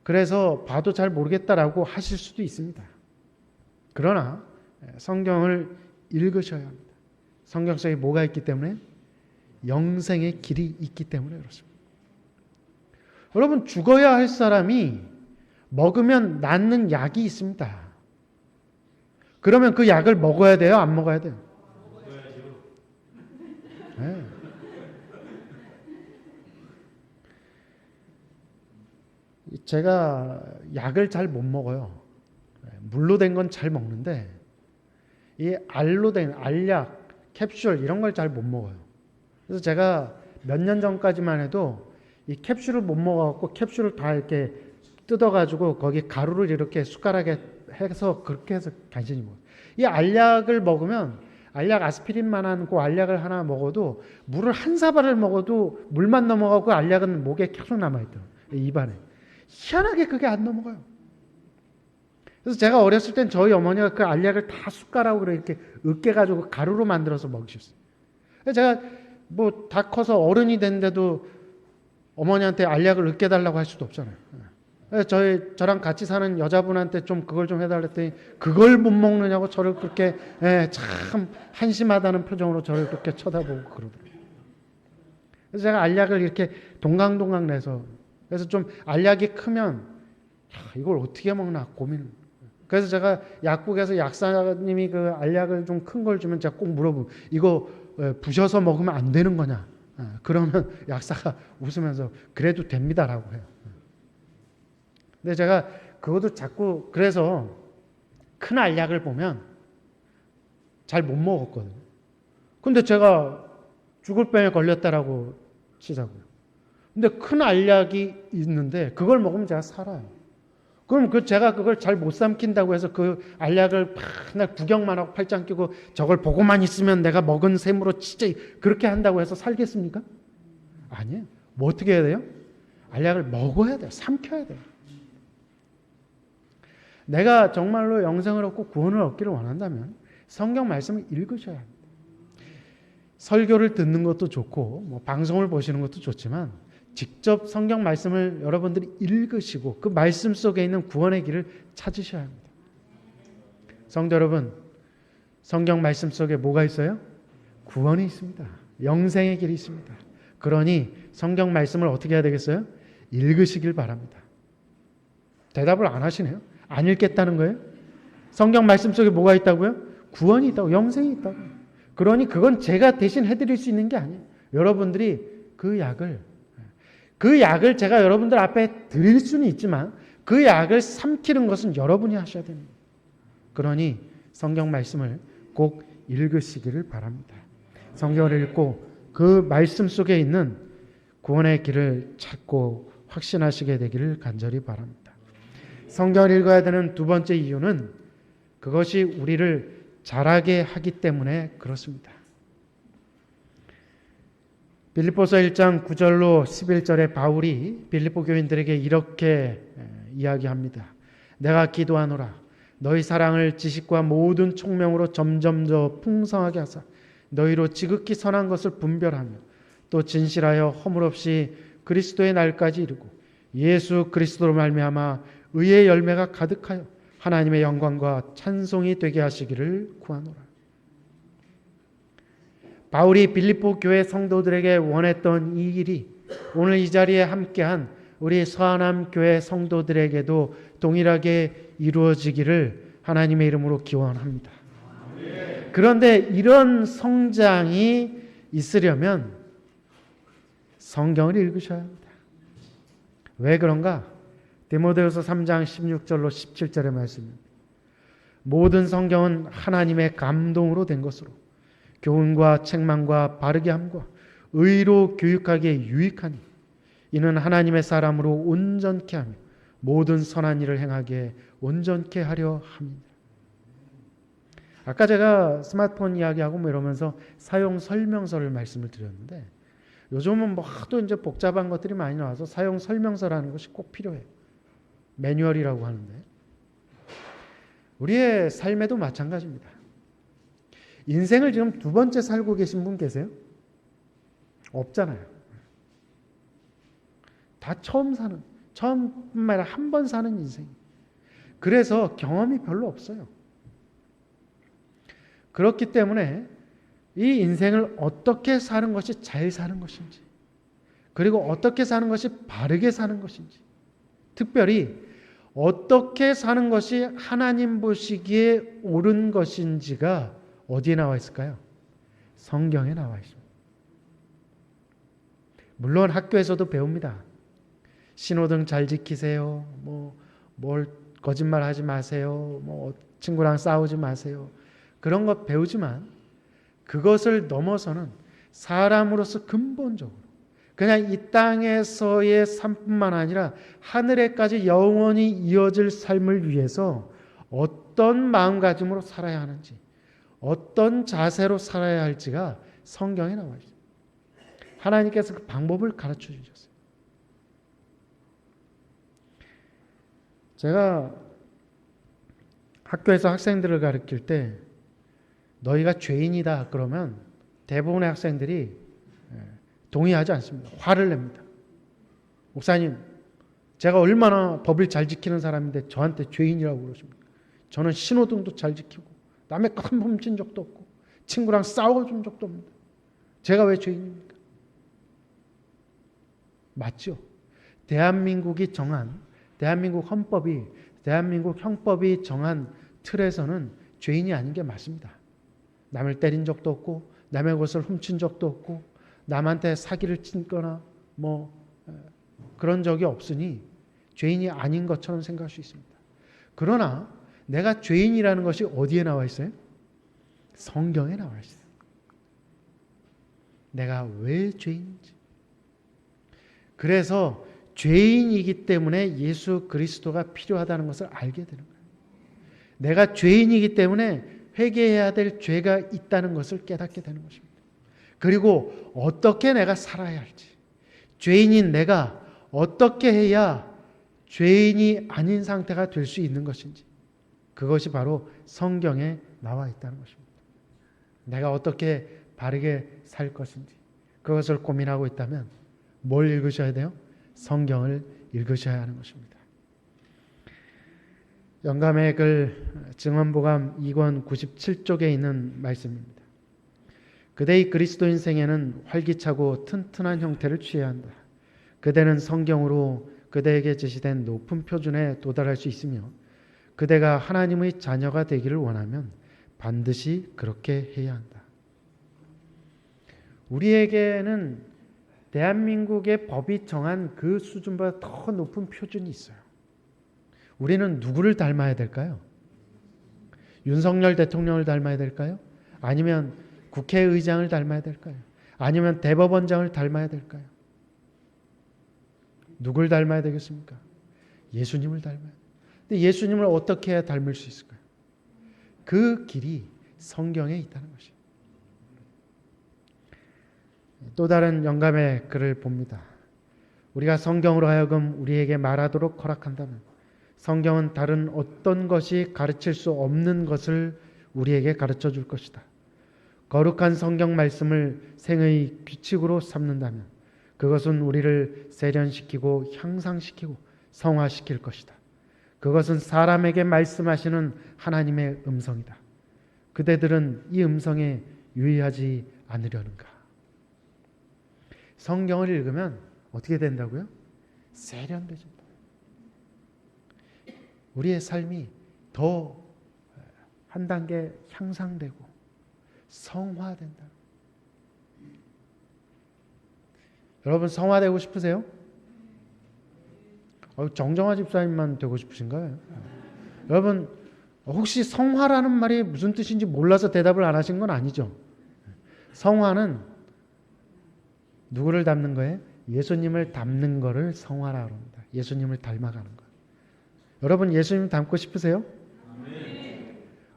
그래서 봐도 잘 모르겠다라고 하실 수도 있습니다. 그러나 성경을 읽으셔야 합니다. 성경 속에 뭐가 있기 때문에? 영생의 길이 있기 때문에 그렇습니다. 여러분, 죽어야 할 사람이 먹으면 낫는 약이 있습니다. 그러면 그 약을 먹어야 돼요? 안 먹어야 돼요? 네. 제가 약을 잘 못 먹어요. 물로 된 건 잘 먹는데 이 알로 된 알약, 캡슐 이런 걸 잘 못 먹어요. 그래서 제가 몇 년 전까지만 해도 이 캡슐을 못 먹어갖고 캡슐을 다 이렇게 뜯어가지고 거기 가루를 이렇게 숟가락에 해서 그렇게 해서 간신히 먹어요. 이 알약을 먹으면 알약 아스피린만한 그 알약을 하나 먹어도 물을 한 사발을 먹어도 물만 넘어가고 알약은 목에 계속 남아있더라고요. 입안에. 희한하게 그게 안 넘어가요. 그래서 제가 어렸을 땐 저희 어머니가 그 알약을 다 숟가락으로 이렇게 으깨가지고 가루로 만들어서 먹으셨어요. 제가 뭐 다 커서 어른이 됐는데도 어머니한테 알약을 으깨달라고 할 수도 없잖아요. 저랑 같이 사는 여자분한테 좀 그걸 좀 해달라 했더니 그걸 못 먹느냐고 저를 그렇게 참 한심하다는 표정으로 저를 그렇게 쳐다보고 그러더라고요. 그래서 제가 알약을 이렇게 동강동강 내서 그래서 좀 알약이 크면 이걸 어떻게 먹나 고민. 그래서 제가 약국에서 약사님이 그 알약을 좀 큰 걸 주면 제가 꼭 물어보고 이거 부셔서 먹으면 안 되는 거냐. 그러면 약사가 웃으면서 그래도 됩니다라고 해요. 근데 제가 그것도 자꾸 그래서 큰 알약을 보면 잘 못 먹었거든요. 근데 제가 죽을 병에 걸렸다라고 치자고요. 근데 큰 알약이 있는데 그걸 먹으면 제가 살아요. 그럼 제가 그걸 잘 못 삼킨다고 해서 그 알약을 맨날 구경만 하고 팔짱 끼고 저걸 보고만 있으면 내가 먹은 셈으로 진짜 그렇게 한다고 해서 살겠습니까? 아니에요. 뭐 어떻게 해야 돼요? 알약을 먹어야 돼요. 삼켜야 돼요. 내가 정말로 영생을 얻고 구원을 얻기를 원한다면 성경 말씀을 읽으셔야 합니다. 설교를 듣는 것도 좋고 뭐 방송을 보시는 것도 좋지만 직접 성경 말씀을 여러분들이 읽으시고 그 말씀 속에 있는 구원의 길을 찾으셔야 합니다. 성도 여러분, 성경 말씀 속에 뭐가 있어요? 구원이 있습니다. 영생의 길이 있습니다. 그러니 성경 말씀을 어떻게 해야 되겠어요? 읽으시길 바랍니다. 대답을 안 하시네요. 안 읽겠다는 거예요? 성경 말씀 속에 뭐가 있다고요? 구원이 있다고, 영생이 있다고. 그러니 그건 제가 대신 해드릴 수 있는 게 아니에요. 여러분들이 그 약을 제가 여러분들 앞에 드릴 수는 있지만 그 약을 삼키는 것은 여러분이 하셔야 됩니다. 그러니 성경 말씀을 꼭 읽으시기를 바랍니다. 성경을 읽고 그 말씀 속에 있는 구원의 길을 찾고 확신하시게 되기를 간절히 바랍니다. 성경을 읽어야 되는 두 번째 이유는 그것이 우리를 자라게 하기 때문에 그렇습니다. 빌립보서 1장 9절로 11절에 바울이 빌립보 교인들에게 이렇게 이야기합니다. 내가 기도하노라 너희 사랑을 지식과 모든 총명으로 점점 더 풍성하게 하사 너희로 지극히 선한 것을 분별하며 또 진실하여 허물 없이 그리스도의 날까지 이르고 예수 그리스도로 말미암아 의의 열매가 가득하여 하나님의 영광과 찬송이 되게 하시기를 구하노라. 바울이 빌립보 교회 성도들에게 원했던 이 일이 오늘 이 자리에 함께한 우리 서하남 교회 성도들에게도 동일하게 이루어지기를 하나님의 이름으로 기원합니다. 그런데 이런 성장이 있으려면 성경을 읽으셔야 합니다. 왜 그런가? 디모데후서 3장 16절로 17절의 말씀입니다. 모든 성경은 하나님의 감동으로 된 것으로 교훈과 책망과 바르게 함과 의로 교육하기에 유익하니 이는 하나님의 사람으로 온전케 하며 모든 선한 일을 행하기에 온전케 하려 함이니라. 아까 제가 스마트폰 이야기하고 뭐 이러면서 사용 설명서를 말씀을 드렸는데 요즘은 뭐 하도 이제 복잡한 것들이 많이 나와서 사용 설명서라는 것이 꼭 필요해요. 매뉴얼이라고 하는데 우리의 삶에도 마찬가지입니다. 인생을 지금 두 번째 살고 계신 분 계세요? 없잖아요. 다 처음뿐만 아니라 한 번 사는 인생. 그래서 경험이 별로 없어요. 그렇기 때문에 이 인생을 어떻게 사는 것이 잘 사는 것인지, 그리고 어떻게 사는 것이 바르게 사는 것인지, 특별히 어떻게 사는 것이 하나님 보시기에 옳은 것인지가 어디에 나와 있을까요? 성경에 나와 있습니다. 물론 학교에서도 배웁니다. 신호등 잘 지키세요. 뭘 거짓말하지 마세요. 친구랑 싸우지 마세요. 그런 것 배우지만 그것을 넘어서는 사람으로서 근본적으로 그냥 이 땅에서의 삶뿐만 아니라 하늘에까지 영원히 이어질 삶을 위해서 어떤 마음가짐으로 살아야 하는지, 어떤 자세로 살아야 할지가 성경에 나와 있어요. 하나님께서 그 방법을 가르쳐 주셨어요. 제가 학교에서 학생들을 가르칠 때 너희가 죄인이다 그러면 대부분의 학생들이 동의하지 않습니다. 화를 냅니다. 목사님, 제가 얼마나 법을 잘 지키는 사람인데 저한테 죄인이라고 그러십니까? 저는 신호등도 잘 지키고 남의 큰 훔친 적도 없고 친구랑 싸워준 적도 없는데 제가 왜 죄인입니까? 맞죠? 대한민국 헌법이, 대한민국 형법이 정한 틀에서는 죄인이 아닌 게 맞습니다. 남을 때린 적도 없고 남의 것을 훔친 적도 없고 남한테 사기를 치거나 그런 적이 없으니 죄인이 아닌 것처럼 생각할 수 있습니다. 그러나 내가 죄인이라는 것이 어디에 나와 있어요? 성경에 나와 있어요. 내가 왜 죄인인지. 그래서 죄인이기 때문에 예수 그리스도가 필요하다는 것을 알게 되는 거예요. 내가 죄인이기 때문에 회개해야 될 죄가 있다는 것을 깨닫게 되는 것입니다. 그리고 어떻게 내가 살아야 할지, 죄인인 내가 어떻게 해야 죄인이 아닌 상태가 될 수 있는 것인지, 그것이 바로 성경에 나와 있다는 것입니다. 내가 어떻게 바르게 살 것인지 그것을 고민하고 있다면 뭘 읽으셔야 돼요? 성경을 읽으셔야 하는 것입니다. 영감의 글 증언보감 2권 97쪽에 있는 말씀입니다. 그대의 그리스도 인생에는 활기차고 튼튼한 형태를 취해야 한다. 그대는 성경으로 그대에게 제시된 높은 표준에 도달할 수 있으며 그대가 하나님의 자녀가 되기를 원하면 반드시 그렇게 해야 한다. 우리에게는 대한민국의 법이 정한 그 수준보다 더 높은 표준이 있어요. 우리는 누구를 닮아야 될까요? 윤석열 대통령을 닮아야 될까요? 아니면 국회의장을 닮아야 될까요? 아니면 대법원장을 닮아야 될까요? 누굴 닮아야 되겠습니까? 예수님을 닮아야 돼요. 근데 예수님을 어떻게 해야 닮을 수 있을까요? 그 길이 성경에 있다는 것이에요. 또 다른 영감의 글을 봅니다. 우리가 성경으로 하여금 우리에게 말하도록 허락한다면 성경은 다른 어떤 것이 가르칠 수 없는 것을 우리에게 가르쳐 줄 것이다. 거룩한 성경 말씀을 생의 규칙으로 삼는다면 그것은 우리를 세련시키고 향상시키고 성화시킬 것이다. 그것은 사람에게 말씀하시는 하나님의 음성이다. 그대들은 이 음성에 유의하지 않으려는가? 성경을 읽으면 어떻게 된다고요? 세련돼진다. 우리의 삶이 더 한 단계 향상되고 성화된다. 여러분 성화되고 싶으세요? 정정화 집사님만 되고 싶으신가요? 여러분 혹시 성화라는 말이 무슨 뜻인지 몰라서 대답을 안 하신 건 아니죠? 성화는 누구를 닮는 거예요? 예수님을 닮는 거를 성화라고 합니다. 예수님을 닮아가는 거. 여러분 예수님 닮고 싶으세요?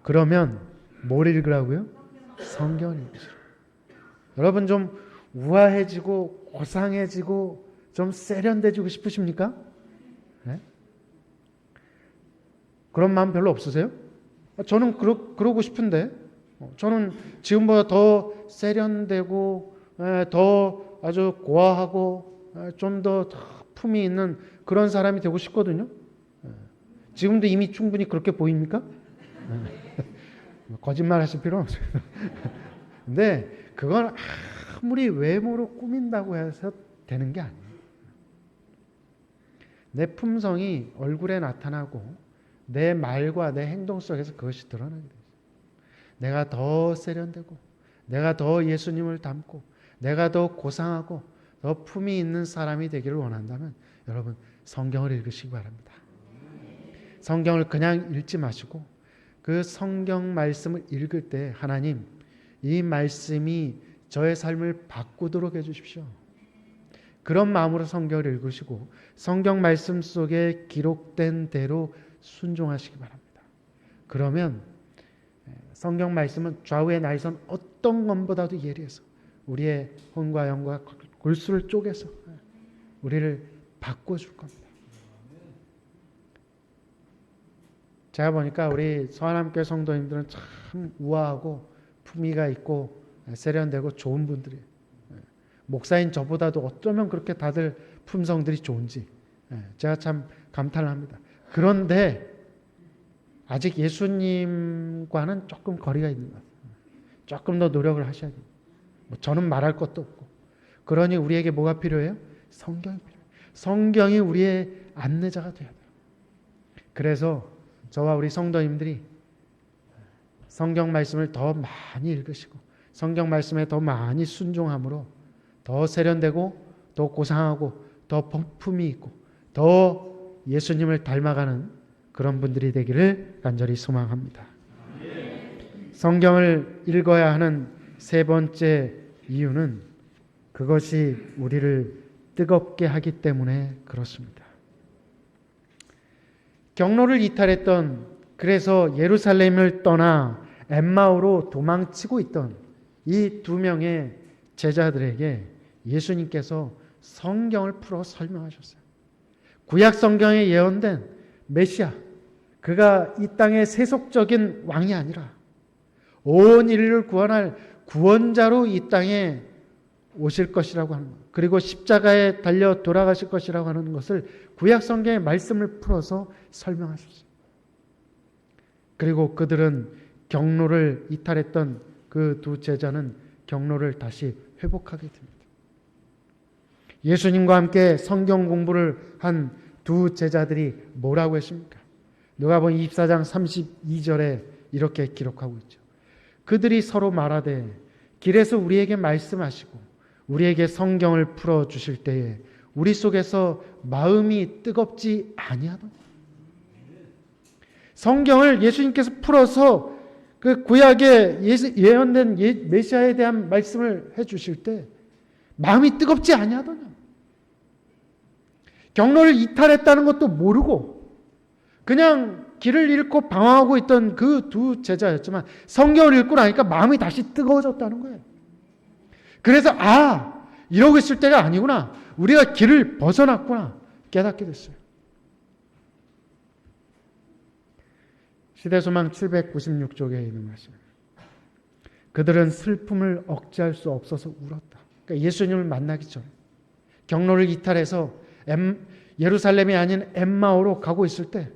그러면 뭘 읽으라고요? 성경을 읽으시라고. 여러분 좀 우아해지고 고상해지고 좀 세련돼지고 싶으십니까? 네? 그런 마음 별로 없으세요? 저는 그러고 싶은데 저는 지금보다 더 세련되고 더 아주 고아하고 좀 더 품이 있는 그런 사람이 되고 싶거든요. 지금도 이미 충분히 그렇게 보입니까? 거짓말 하실 필요는 없어요. 근데 그건 아무리 외모로 꾸민다고 해서 되는 게 아니에요. 내 품성이 얼굴에 나타나고 내 말과 내 행동 속에서 그것이 드러나게 돼요. 내가 더 세련되고 내가 더 예수님을 닮고 내가 더 고상하고 더 품이 있는 사람이 되기를 원한다면 여러분 성경을 읽으시기 바랍니다. 성경을 그냥 읽지 마시고 그 성경 말씀을 읽을 때 하나님 이 말씀이 저의 삶을 바꾸도록 해주십시오. 그런 마음으로 성경을 읽으시고 성경 말씀 속에 기록된 대로 순종하시기 바랍니다. 그러면 성경 말씀은 좌우의 나이선 어떤 것보다도 예리해서 우리의 혼과 영과 골수를 쪼개서 우리를 바꿔줄 겁니다. 제가 보니까 우리 서한함교회 성도님들은 참 우아하고 품위가 있고 세련되고 좋은 분들이에요. 목사인 저보다도 어쩌면 그렇게 다들 품성들이 좋은지 제가 참 감탄을 합니다. 그런데 아직 예수님과는 조금 거리가 있는 것 같아요. 조금 더 노력을 하셔야 돼요. 저는 말할 것도 없고. 그러니 우리에게 뭐가 필요해요? 성경이 필요해요. 성경이 우리의 안내자가 되어야 돼요. 그래서 저와 우리 성도님들이 성경 말씀을 더 많이 읽으시고 성경 말씀에 더 많이 순종함으로 더 세련되고 더 고상하고 더 품이 있고 더 예수님을 닮아가는 그런 분들이 되기를 간절히 소망합니다. 성경을 읽어야 하는 세 번째 이유는 그것이 우리를 뜨겁게 하기 때문에 그렇습니다. 경로를 이탈했던 그래서 예루살렘을 떠나 엠마오로 도망치고 있던 이 두 명의 제자들에게 예수님께서 성경을 풀어 설명하셨어요. 구약 성경에 예언된 메시아, 그가 이 땅의 세속적인 왕이 아니라 온 인류를 구원할 구원자로 이 땅에 오실 것이라고 하는 것, 그리고 십자가에 달려 돌아가실 것이라고 하는 것을 구약 성경의 말씀을 풀어서 설명하셨어요. 그리고 그들은 경로를 이탈했던 그 두 제자는 경로를 다시 회복하게 됩니다. 예수님과 함께 성경 공부를 한 두 제자들이 뭐라고 했습니까? 누가복음 24장 32절에 이렇게 기록하고 있죠. 그들이 서로 말하되 길에서 우리에게 말씀하시고 우리에게 성경을 풀어 주실 때에 우리 속에서 마음이 뜨겁지 아니하더냐. 성경을 예수님께서 풀어서 그 구약에 예언된 메시아에 대한 말씀을 해 주실 때 마음이 뜨겁지 아니하더냐. 경로를 이탈했다는 것도 모르고 그냥 길을 잃고 방황하고 있던 그 두 제자였지만 성경을 읽고 나니까 마음이 다시 뜨거워졌다는 거예요. 그래서 이러고 있을 때가 아니구나. 우리가 길을 벗어났구나. 깨닫게 됐어요. 시대소망 796쪽에 있는 말씀입니다. 그들은 슬픔을 억제할 수 없어서 울었다. 그러니까 예수님을 만나기 전에 경로를 이탈해서 예루살렘이 아닌 엠마오로 가고 있을 때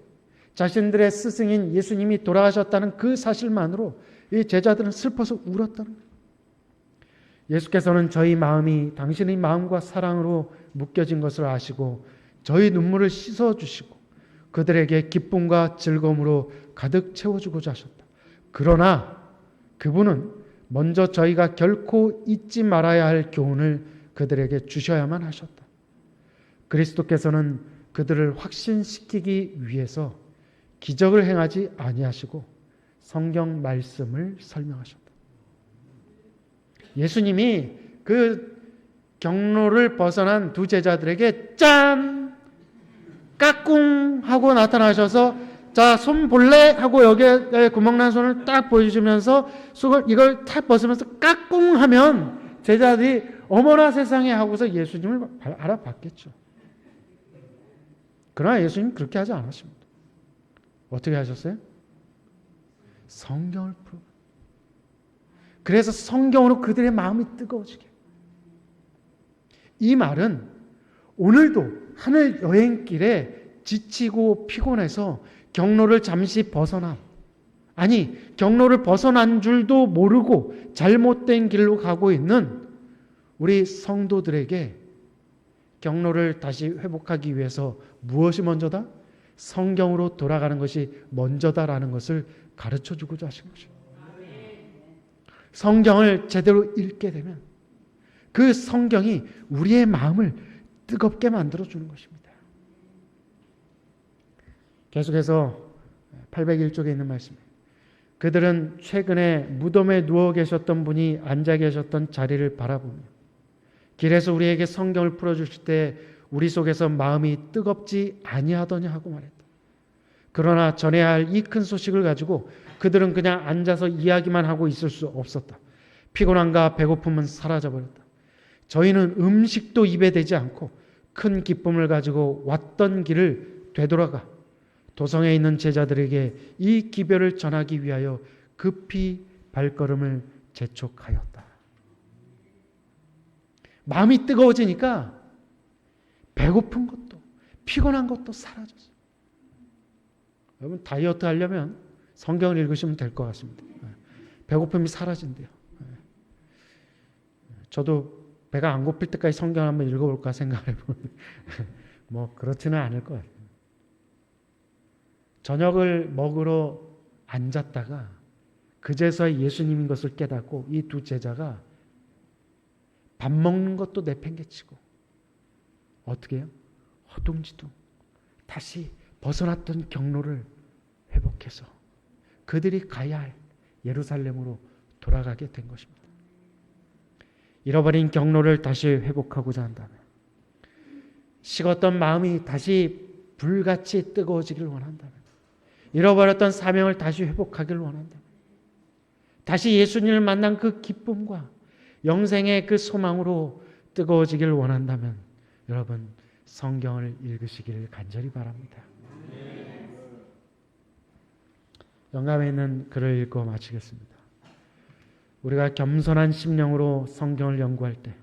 자신들의 스승인 예수님이 돌아가셨다는 그 사실만으로 이 제자들은 슬퍼서 울었다는 거예요. 예수께서는 저희 마음이 당신의 마음과 사랑으로 묶여진 것을 아시고 저희 눈물을 씻어주시고 그들에게 기쁨과 즐거움으로 가득 채워주고자 하셨다. 그러나 그분은 먼저 저희가 결코 잊지 말아야 할 교훈을 그들에게 주셔야만 하셨다. 그리스도께서는 그들을 확신시키기 위해서 기적을 행하지 아니하시고 성경 말씀을 설명하셨다. 예수님이 그 경로를 벗어난 두 제자들에게 짠! 까꿍! 하고 나타나셔서 자, 손 볼래? 하고 여기에 구멍난 손을 딱 보여주면서 이걸 탁 벗으면서 까꿍! 하면 제자들이 어머나 세상에 하고서 예수님을 알아봤겠죠. 그러나 예수님 그렇게 하지 않았습니다. 어떻게 하셨어요? 성경을 풀어. 그래서 성경으로 그들의 마음이 뜨거워지게. 이 말은 오늘도 하늘 여행길에 지치고 피곤해서 경로를 잠시 벗어나, 아니 경로를 벗어난 줄도 모르고 잘못된 길로 가고 있는 우리 성도들에게 경로를 다시 회복하기 위해서 무엇이 먼저다? 성경으로 돌아가는 것이 먼저다라는 것을 가르쳐 주고자 하신 것이죠. 성경을 제대로 읽게 되면 그 성경이 우리의 마음을 뜨겁게 만들어 주는 것입니다. 계속해서 801쪽에 있는 말씀이에요. 그들은 최근에 무덤에 누워 계셨던 분이 앉아 계셨던 자리를 바라보며 길에서 우리에게 성경을 풀어주실 때 우리 속에서 마음이 뜨겁지 아니하더냐 하고 말했다. 그러나 전해야 할 이 큰 소식을 가지고 그들은 그냥 앉아서 이야기만 하고 있을 수 없었다. 피곤함과 배고픔은 사라져버렸다. 저희는 음식도 입에 대지 않고 큰 기쁨을 가지고 왔던 길을 되돌아가 도성에 있는 제자들에게 이 기별을 전하기 위하여 급히 발걸음을 재촉하였다. 마음이 뜨거워지니까 배고픈 것도 피곤한 것도 사라졌어요. 여러분 다이어트 하려면 성경을 읽으시면 될 것 같습니다. 배고픔이 사라진대요. 저도 배가 안 고플 때까지 성경을 한번 읽어볼까 생각을 해보는데 뭐 그렇지는 않을 것 같아요. 저녁을 먹으러 앉았다가 그제서야 예수님인 것을 깨닫고 이 두 제자가 밥 먹는 것도 내팽개치고 어떻게 해요? 허둥지둥 다시 벗어났던 경로를 회복해서 그들이 가야 할 예루살렘으로 돌아가게 된 것입니다. 잃어버린 경로를 다시 회복하고자 한다면, 식었던 마음이 다시 불같이 뜨거워지길 원한다면, 잃어버렸던 사명을 다시 회복하기를 원한다면, 다시 예수님을 만난 그 기쁨과 영생의 그 소망으로 뜨거워지기를 원한다면 여러분 성경을 읽으시기를 간절히 바랍니다. 영감에 있는 글을 읽고 마치겠습니다. 우리가 겸손한 심령으로 성경을 연구할 때,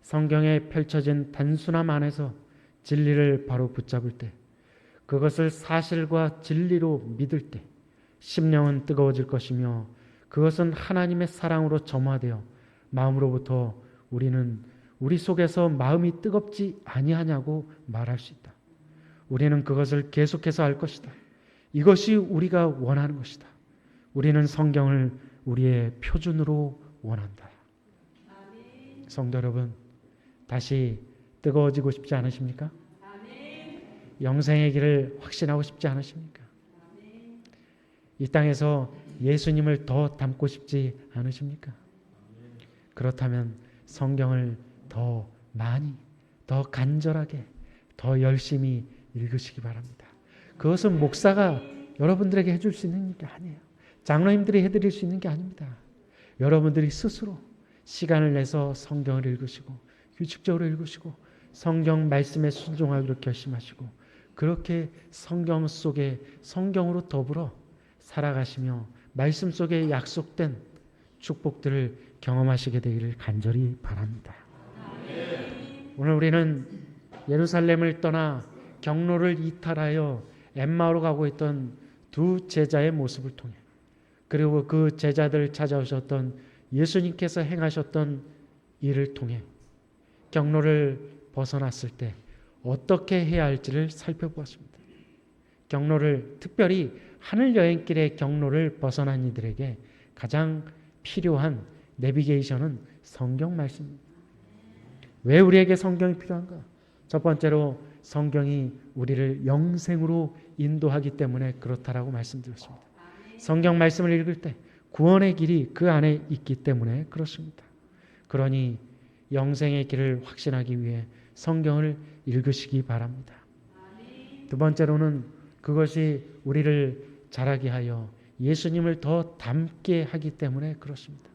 성경에 펼쳐진 단순함 안에서 진리를 바로 붙잡을 때, 그것을 사실과 진리로 믿을 때 심령은 뜨거워질 것이며 그것은 하나님의 사랑으로 점화되어 마음으로부터 우리는 우리 속에서 마음이 뜨겁지 아니하냐고 말할 수 있다. 우리는 그것을 계속해서 할 것이다. 이것이 우리가 원하는 것이다. 우리는 성경을 우리의 표준으로 원한다. 성도 여러분, 다시 뜨거워지고 싶지 않으십니까? 영생의 길을 확신하고 싶지 않으십니까? 이 땅에서 예수님을 더 닮고 싶지 않으십니까? 그렇다면 성경을 더 많이, 더 간절하게, 더 열심히 읽으시기 바랍니다. 그것은 목사가 여러분들에게 해줄 수 있는 게 아니에요. 장로님들이 해드릴 수 있는 게 아닙니다. 여러분들이 스스로 시간을 내서 성경을 읽으시고 규칙적으로 읽으시고 성경 말씀에 순종하기로 결심하시고 그렇게 성경 속에 성경으로 더불어 살아가시며 말씀 속에 약속된 축복들을 경험하시게 되기를 간절히 바랍니다. 오늘 우리는 예루살렘을 떠나 경로를 이탈하여 엠마오로 가고 있던 두 제자의 모습을 통해, 그리고 그 제자들 찾아오셨던 예수님께서 행하셨던 일을 통해 경로를 벗어났을 때 어떻게 해야 할지를 살펴보았습니다. 경로를, 특별히 하늘 여행길의 경로를 벗어난 이들에게 가장 필요한 내비게이션은 성경 말씀입니다. 왜 우리에게 성경이 필요한가? 첫 번째로 성경이 우리를 영생으로 인도하기 때문에 그렇다라고 말씀드렸습니다. 성경 말씀을 읽을 때 구원의 길이 그 안에 있기 때문에 그렇습니다. 그러니 영생의 길을 확신하기 위해 성경을 읽으시기 바랍니다. 두 번째로는 그것이 우리를 자라게 하여 예수님을 더 닮게 하기 때문에 그렇습니다.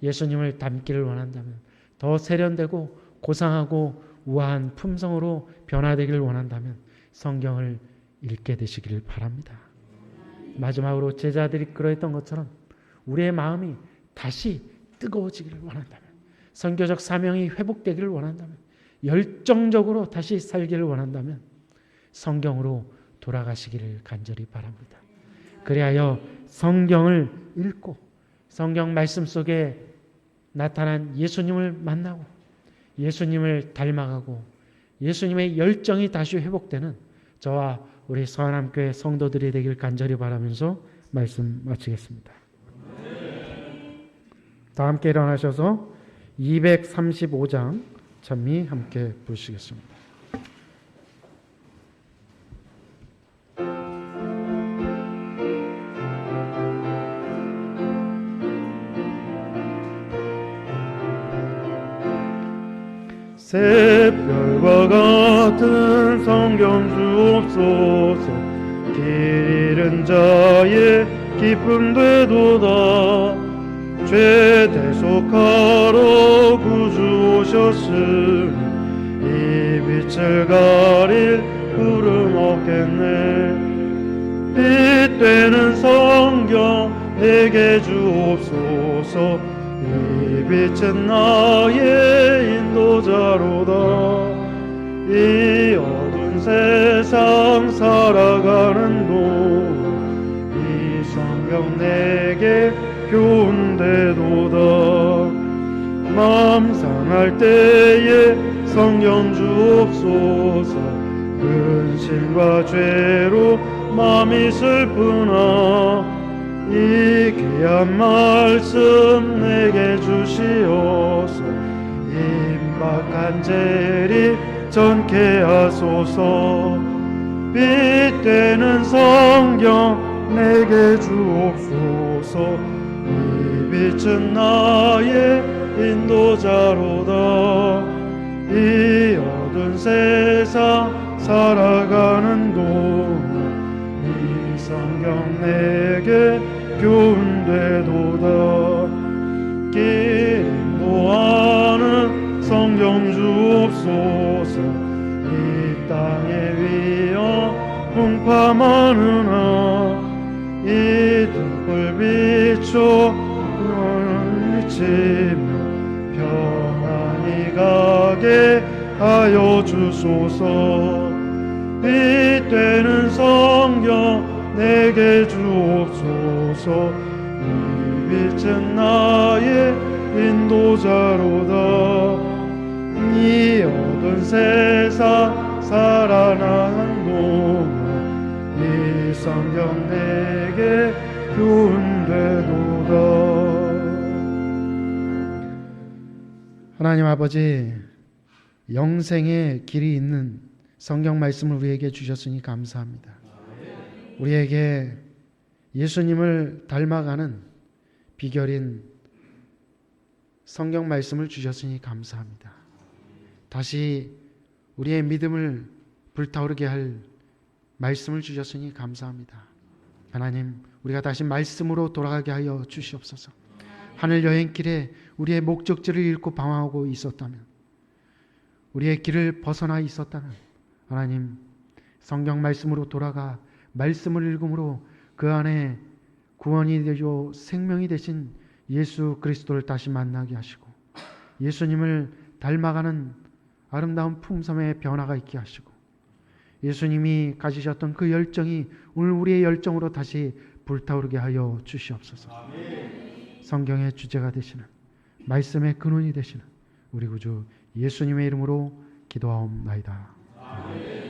예수님을 닮기를 원한다면, 더 세련되고 고상하고 우아한 품성으로 변화되기를 원한다면 성경을 읽게 되시기를 바랍니다. 마지막으로 제자들이 그러했던 것처럼 우리의 마음이 다시 뜨거워지기를 원한다면, 선교적 사명이 회복되기를 원한다면, 열정적으로 다시 살기를 원한다면 성경으로 돌아가시기를 간절히 바랍니다. 그리하여 성경을 읽고 성경 말씀 속에 나타난 예수님을 만나고 예수님을 닮아가고 예수님의 열정이 다시 회복되는 저와 우리 서안함교회 성도들이 되길 간절히 바라면서 말씀 마치겠습니다. 다 함께 일어나셔서 235장 찬미 함께 부르시겠습니다. 새별과 같은 성경 주옵소서. 길 잃은 자의 기쁨 되도다. 죄 대속하러 구주 오셨으니 이 빛을 가릴 구름 없겠네. 빛되는 성경 내게 주옵소서. 이 빛은 나의 인도자로다. 이 어두운 세상 살아가는 동안 이 성경 내게 교훈되도다. 마음 상할 때에 성경 주옵소서. 근심과 죄로 마음이 슬프나 이 귀한 말씀 내게 주시옵소서. 임박한 재림 전케 하소서. 빛되는 성경 내게 주옵소서. 이 빛은 나의 인도자로다. 이 어두운 세상 살아가는 동안 이 성경 내게 교훈되도다. 길 인도하는 성경 주옵소서. 이 땅에 위험 풍파 많으나 이 등불 비춰 미치며 평안히 가게 하여 주소서. 빛되는 성경 내게 주옵소서. 이 빛은 나의 인도자로다. 이 어두운 세상 살아나는 동안 이 성경 내게 교훈되도다. 하나님 아버지, 영생의 길이 있는 성경 말씀을 우리에게 주셨으니 감사합니다. 우리에게 예수님을 닮아가는 비결인 성경 말씀을 주셨으니 감사합니다. 다시 우리의 믿음을 불타오르게 할 말씀을 주셨으니 감사합니다. 하나님, 우리가 다시 말씀으로 돌아가게 하여 주시옵소서. 하늘 여행길에 우리의 목적지를 잃고 방황하고 있었다면, 우리의 길을 벗어나 있었다면 하나님, 성경 말씀으로 돌아가 말씀을 읽음으로 그 안에 구원이 되고 생명이 되신 예수 그리스도를 다시 만나게 하시고 예수님을 닮아가는 아름다운 품성의 변화가 있게 하시고 예수님이 가지셨던 그 열정이 오늘 우리의 열정으로 다시 불타오르게 하여 주시옵소서. 성경의 주제가 되시는, 말씀의 근원이 되시는 우리 구주 예수님의 이름으로 기도하옵나이다. 아멘.